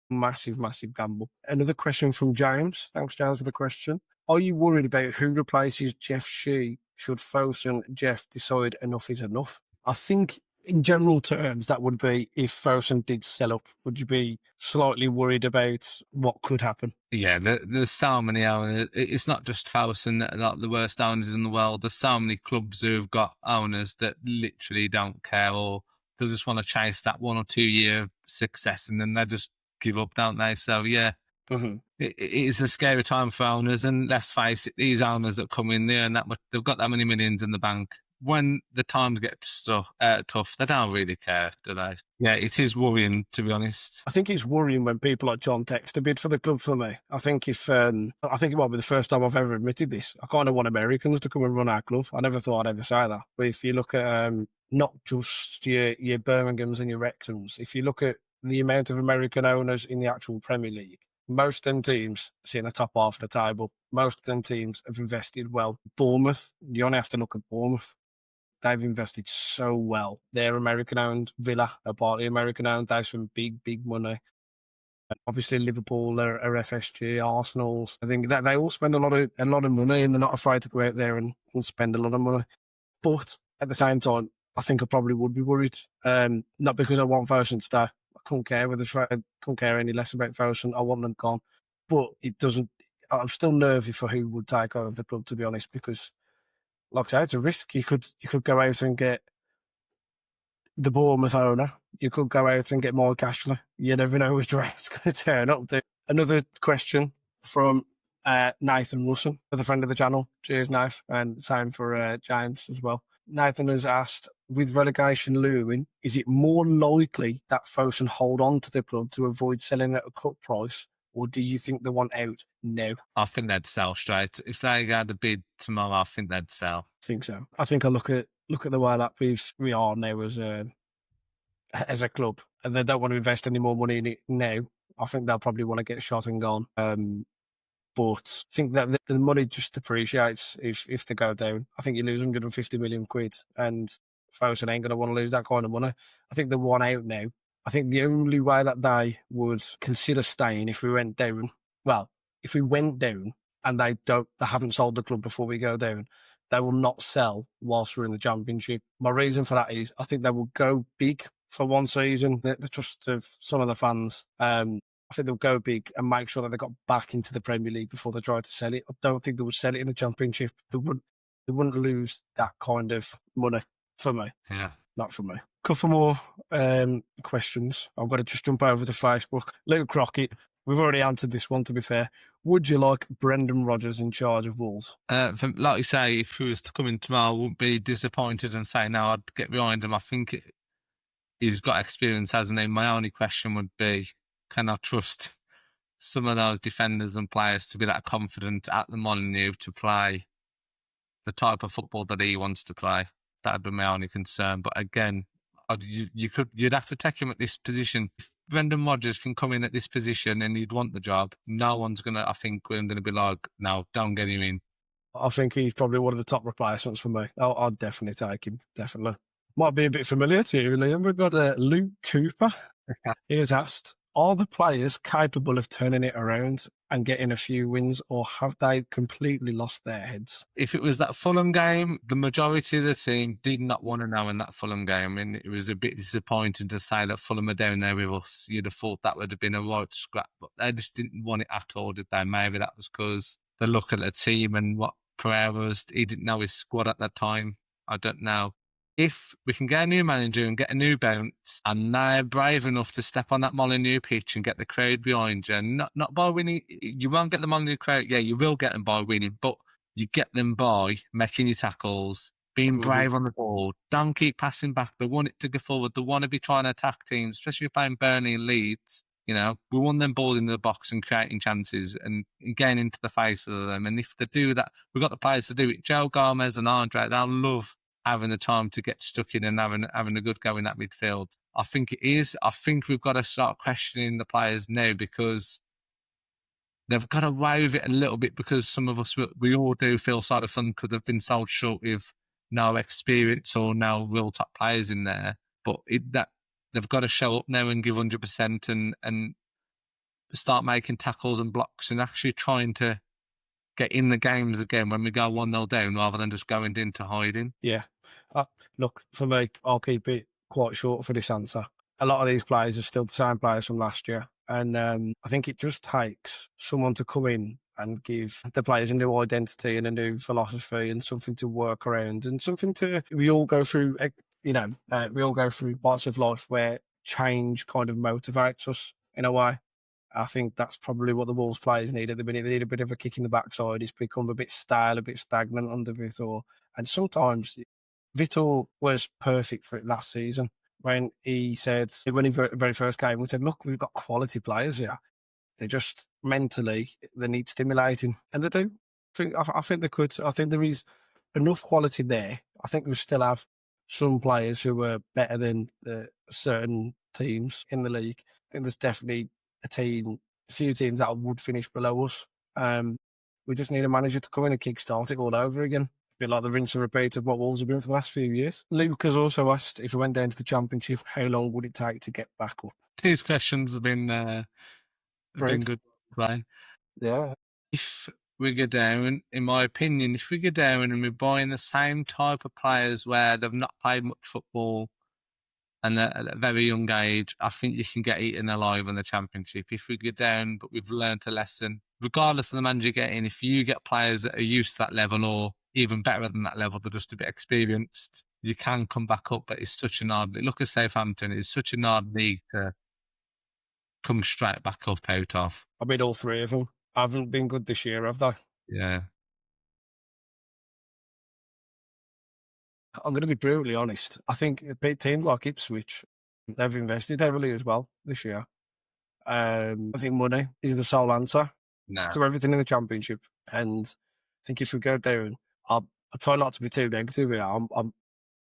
Massive gamble. Another question from James. Thanks, James, for the question. Are you worried about who replaces Jeff Shee should Fosun Jeff decide enough is enough? I think in general terms, that would be if Fosun did sell up. Would you be slightly worried about what could happen? Yeah, there's so many owners. It's not just Fosun that are like the worst owners in the world. There's so many clubs who've got owners that literally don't care, or they just want to chase that 1 or 2 year success, and then they just give up, don't they? So yeah, it is a scary time for owners. And let's face it, these owners that come in there and that much, they've got that many millions in the bank. When the times get tough, they don't really care, do they? Yeah, it is worrying, to be honest. I think it's worrying when people like John Textor bid for the club for me. I think I think it might be the first time I've ever admitted this. I kind of want Americans to come and run our club. I never thought I'd ever say that. But if you look at not just your Birminghams and your Wrexhams, if you look at the amount of American owners in the actual Premier League, most of them teams sit in the top half of the table. Most of them teams have invested well. Bournemouth, you only have to look at Bournemouth. They've invested so well. They're American-owned. Villa are partly American-owned. They have some big money. Obviously, Liverpool are FSG, Arsenal's. I think that they all spend a lot of money, and they're not afraid to go out there and spend a lot of money. But at the same time, I think I probably would be worried. Not because I want Fosun to stay. I couldn't care couldn't care any less about Fosun. I want them gone. But it doesn't. I'm still nervy for who would take over the club, to be honest, because like I say, it's a risk. You could go out and get the Bournemouth owner. You could go out and get more Ashley. You never know which way it's going to turn up. Another question from Nathan Russell, another friend of the channel. Cheers, Nath, and same for James as well. Nathan has asked, with relegation looming, is it more likely that Fosun hold on to the club to avoid selling at a cut price, or do you think they want out now? I think they'd sell straight. If they had a bid tomorrow, I think they'd sell. I think so. I think I look at the way that we are now as a club, and they don't want to invest any more money in it now. I think they'll probably want to get shot and gone. But I think that the money just depreciates if they go down. I think you lose 150 million quid, and Fosun ain't going to want to lose that kind of money. I think they're one out now. I think the only way that they would consider staying if we went down, if we went down and they haven't sold the club before we go down, they will not sell whilst we're in the Championship. My reason for that is I think they will go big for one season, the trust of some of the fans. I think they'll go big and make sure that they got back into the Premier League before they try to sell it. I don't think they would sell it in the Championship. They wouldn't lose that kind of money for me. Yeah. Not for me. Couple more questions. I've got to just jump over to Facebook. Luke Crockett, we've already answered this one, to be fair. Would you like Brendan Rodgers in charge of Wolves? Like you say, if he was to come in tomorrow, I wouldn't be disappointed and say, no, I'd get behind him. I think he's got experience, hasn't he? My only question would be, can I trust some of those defenders and players to be that confident at the Molineux to play the type of football that he wants to play? That'd be my only concern. But again, you'd have to take him at this position. If Brendan Rodgers can come in at this position and he'd want the job, no one's going to, I think, we're going to be like, no, don't get him in. I think he's probably one of the top replacements for me. I'd definitely take him, definitely. Might be a bit familiar to you, Liam. We've got Luke Cooper. He has asked, are the players capable of turning it around and getting a few wins, or have they completely lost their heads? If it was that Fulham game, the majority of the team did not want to know in that Fulham game. I mean, it was a bit disappointing to say that Fulham are down there with us. You'd have thought that would have been a right scrap, but they just didn't want it at all, did they? Maybe that was because they look at the team and what Pereira he didn't know his squad at that time. I don't know. If we can get a new manager and get a new bounce, and they're brave enough to step on that Molineux pitch and get the crowd behind you, not by winning, you won't get the Molineux crowd. Yeah, you will get them by winning, but you get them by making your tackles, being brave on the ball. Don't keep passing back. They want it to go forward. They want to be trying to attack teams, especially if you're playing Burnley and Leeds. You know, we want them balls in the box and creating chances and getting into the face of them. And if they do that, we've got the players to do it. Joe Gomez and Andre, they'll love having the time to get stuck in and having a good go in that midfield. I think it is. I think we've got to start questioning the players now because they've got away with it a little bit, because some of us, we all do feel sort of fun because they've been sold short with no experience or no real top players in there. But they've got to show up now and give 100% and start making tackles and blocks and actually trying to get in the games again when we go 1-0 down rather than just going into hiding. Yeah. Look, for me, I'll keep it quite short for this answer. A lot of these players are still the same players from last year. And I think it just takes someone to come in and give the players a new identity and a new philosophy and something to work around and something we all go through, we all go through parts of life where change kind of motivates us in a way. I think that's probably what the Wolves players need at the minute. They need a bit of a kick in the backside. It's become a bit stale, a bit stagnant under Vitor. And sometimes Vitor was perfect for it last season when he said, when he very first came, we said, look, we've got quality players here. They just mentally, they need stimulating. And they do. I think they could. I think there is enough quality there. I think we still have some players who are better than certain teams in the league. I think there's definitely a few teams that would finish below us. We just need a manager to come in and kickstart it all over again. A bit like the rinse and repeat of what Wolves have been for the last few years. Luke has also asked, if we went down to the Championship, how long would it take to get back up? These questions have been been Great. good play. Yeah. If we go down, in my opinion, if we go down and we're buying the same type of players where they've not played much football and they're at a very young age, I think you can get eaten alive in the Championship. If we go down, but we've learned a lesson, regardless of the manager getting, if you get players that are used to that level or even better than that level, they're just a bit experienced, you can come back up. But it's such an hard, look at Southampton, it's such an hard league to come straight back up out of. I mean, all three of them haven't been good this year, have they? Yeah. I'm going to be brutally honest. I think a big team like Ipswich, they've invested heavily as well this year. I think money is the sole answer No. to everything in the Championship. And I think if we go down, I try not to be too negative here. I'm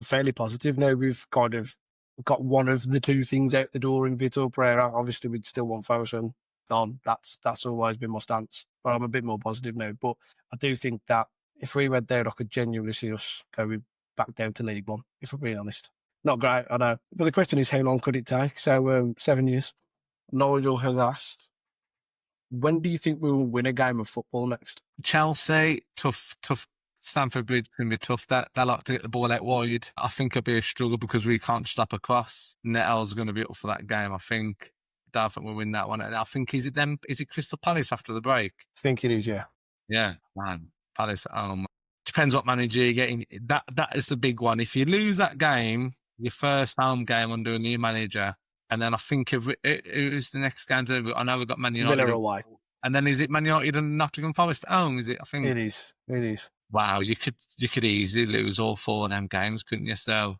fairly positive now. We've kind of got one of the two things out the door in Vitor Pereira. Obviously, we'd still want Fosun gone. That's always been my stance. But I'm a bit more positive now. But I do think that if we went down, I could genuinely see us going back down to League One, if I'm being honest. Not great, I know. But the question is, how long could it take? So 7 years. Nigel has asked, when do you think we will win a game of football next? Chelsea, tough. Stamford Bridge can be tough. They like to get the ball out wide. I think it'll be a struggle because we can't stop across. Nettle's going to be up for that game, I think. I think we'll win that one. And I think, is it Crystal Palace after the break? I think it is, yeah. Yeah, man. Palace at home. Depends what manager you're getting. That is the big one. If you lose that game, your first home game under a new manager, and then I think who's the next game? I know we've got Man United. Villa away. And then is it Man United and Nottingham Forest at home? Is it? I think It is. It is. Wow, you could easily lose all four of them games, couldn't you? So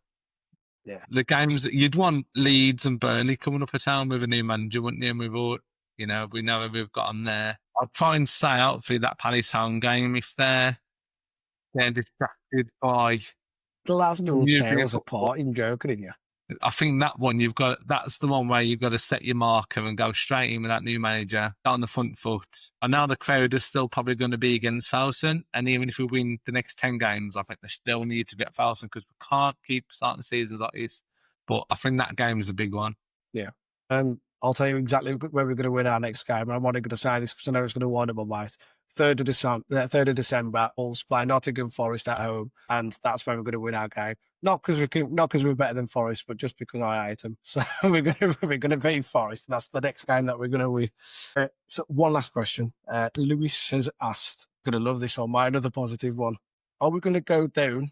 yeah, the games that you'd want Leeds and Burnley coming up a town with a new manager, wouldn't you? And we've all, we know who we've got on there. I'll try and say hopefully that Palace home game if they're distracted by the last little tails apart in joking, didn't you? I think that one that's the one where you've got to set your marker and go straight in with that new manager, get on the front foot. And now the crowd is still probably going to be against Fosun. And even if we win the next 10 games, I think they still need to be at Fosun because we can't keep starting seasons like this. But I think that game is a big one. Yeah. I'll tell you exactly where we're going to win our next game. I'm only going to say this because I know it's going to wind up my mouth. 3rd of December, Wolves play Nottingham Forest at home, and that's where we're going to win our game. Not because we're better than Forest, but just because I hate them. So we're going to beat Forest. That's the next game that we're going to win. So one last question. Lewis has asked, going to love this one, another positive one. Are we going to go down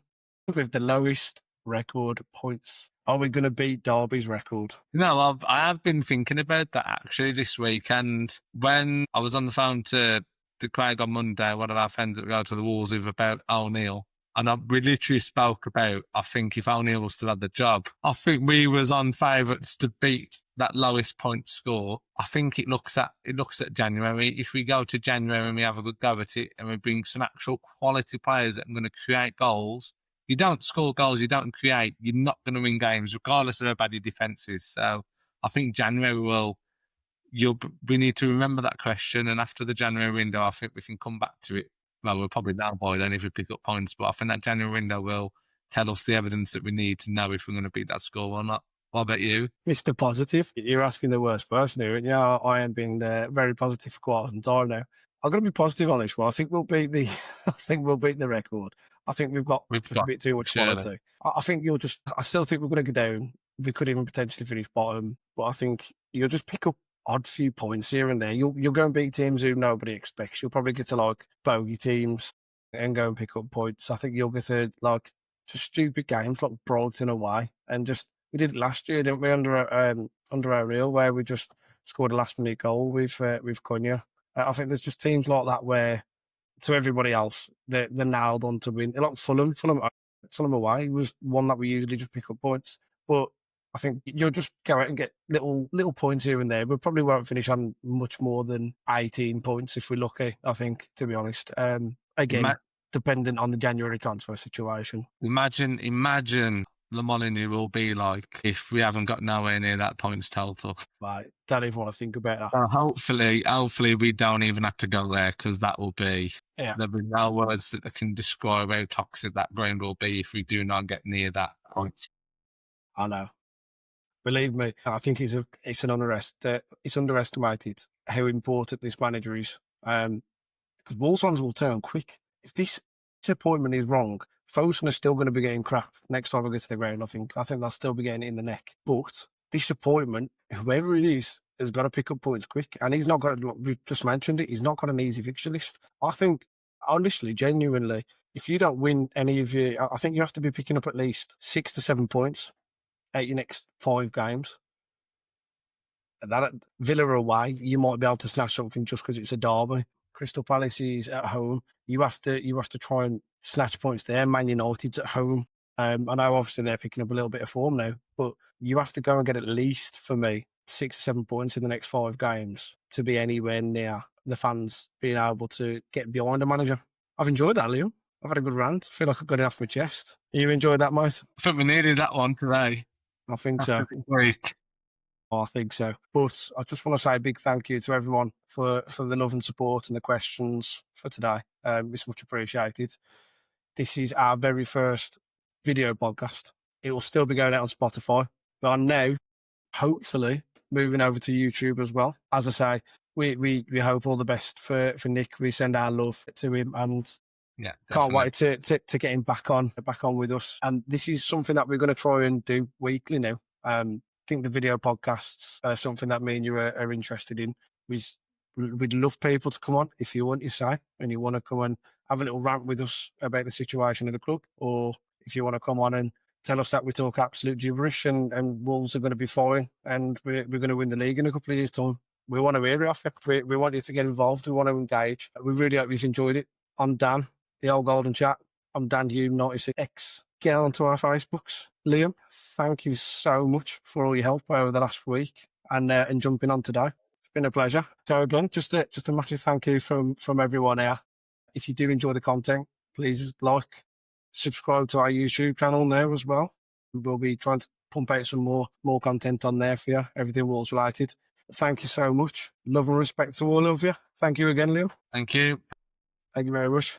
with the lowest record points? Are we going to beat Derby's record? No, I have been thinking about that actually this week. And when I was on the phone to Craig on Monday, one of our friends that we go to the Wolves with, about O'Neill, and we literally spoke about, I think if O'Neill still had the job, I think we was on favourites to beat that lowest point score. I think it looks at January. If we go to January and we have a good go at it and we bring some actual quality players that are going to create goals, you don't score goals, you don't create, you're not going to win games, regardless of how bad your defence is. So I think January we need to remember that question. And after the January window, I think we can come back to it. Well, we're probably down by then if we pick up points, but I think that January window will tell us the evidence that we need to know if we're going to beat that score or not. What about you? Mr. Positive. You're asking the worst person here. Yeah, I am being very positive for quite some time now. I'm going to be positive on this one. I think we'll beat the record. I think we've got a bit too much quality. I think I still think we're going to go down. We could even potentially finish bottom, but I think you'll just pick up odd few points here and there. You'll go and beat teams who nobody expects. You'll probably get to like bogey teams and go and pick up points. I think you'll get to like just stupid games like Brighton away, and just we did it last year, didn't we? Under our reel, where we just scored a last minute goal with Cunha. I think there's just teams like that where, to everybody else, they're nailed on to win. Like Fulham away was one that we usually just pick up points, but I think you'll just go out and get little points here and there. We probably won't finish on much more than 18 points if we're lucky, I think, to be honest. Again, dependent on the January transfer situation. Imagine the Molyneux will be like if we haven't got nowhere near that points total. Right. Don't even want to think about that. So hopefully we don't even have to go there, because that will be, there'll be no words that can describe how toxic that ground will be if we do not get near that point. I know. Believe me, I think it's underestimated how important this manager is. Because Wolves fans will turn quick. If this appointment is wrong, Fosun are still going to be getting crap next time we get to the ground. I think they'll still be getting it in the neck. But this appointment, whoever it is, has got to pick up points quick. And he's not got, we've just mentioned it, he's not got an easy fixture list. I think, honestly, genuinely, if you don't win any of your, I think you have to be picking up at least 6 to 7 points at your next 5 games. That at Villa away, you might be able to snatch something just because it's a derby. Crystal Palace is at home. You have to try and snatch points there. Man United's at home. I know obviously they're picking up a little bit of form now, but you have to go and get at least, for me, 6 or 7 points in the next 5 games to be anywhere near the fans being able to get behind a manager. I've enjoyed that, Liam. I've had a good rant. I feel like I got it off my chest. You enjoyed that, mate? I think we needed that one today. I think so. After the break. I think so. But I just want to say a big thank you to everyone for the love and support and the questions for today. It's much appreciated. This is our very first video podcast. It will still be going out on Spotify, but I'm now, hopefully, moving over to YouTube as well. As I say, we hope all the best for Nick. We send our love to him, and Yeah, can't definitely. wait to get him back on with us. And this is something that we're going to try and do weekly now. I think the video podcasts are something that me and you are interested in. We'd love people to come on if you want to say, and you want to come and have a little rant with us about the situation of the club, or if you want to come on and tell us that we talk absolute gibberish and Wolves are going to be fine and we're going to win the league in a couple of years' time. We want to hear it off you. We want you to get involved. We want to engage. We really hope you've enjoyed it. I'm Dan, the old golden chat. I'm Dan Hume 96X. Get onto our Facebooks. Liam, thank you so much for all your help over the last week and jumping on today. It's been a pleasure. So again, just a massive thank you from everyone here. If you do enjoy the content, please like, subscribe to our YouTube channel now as well. We'll be trying to pump out some more content on there for you, everything Wolves related. Thank you so much. Love and respect to all of you. Thank you again, Liam. Thank you. Thank you very much.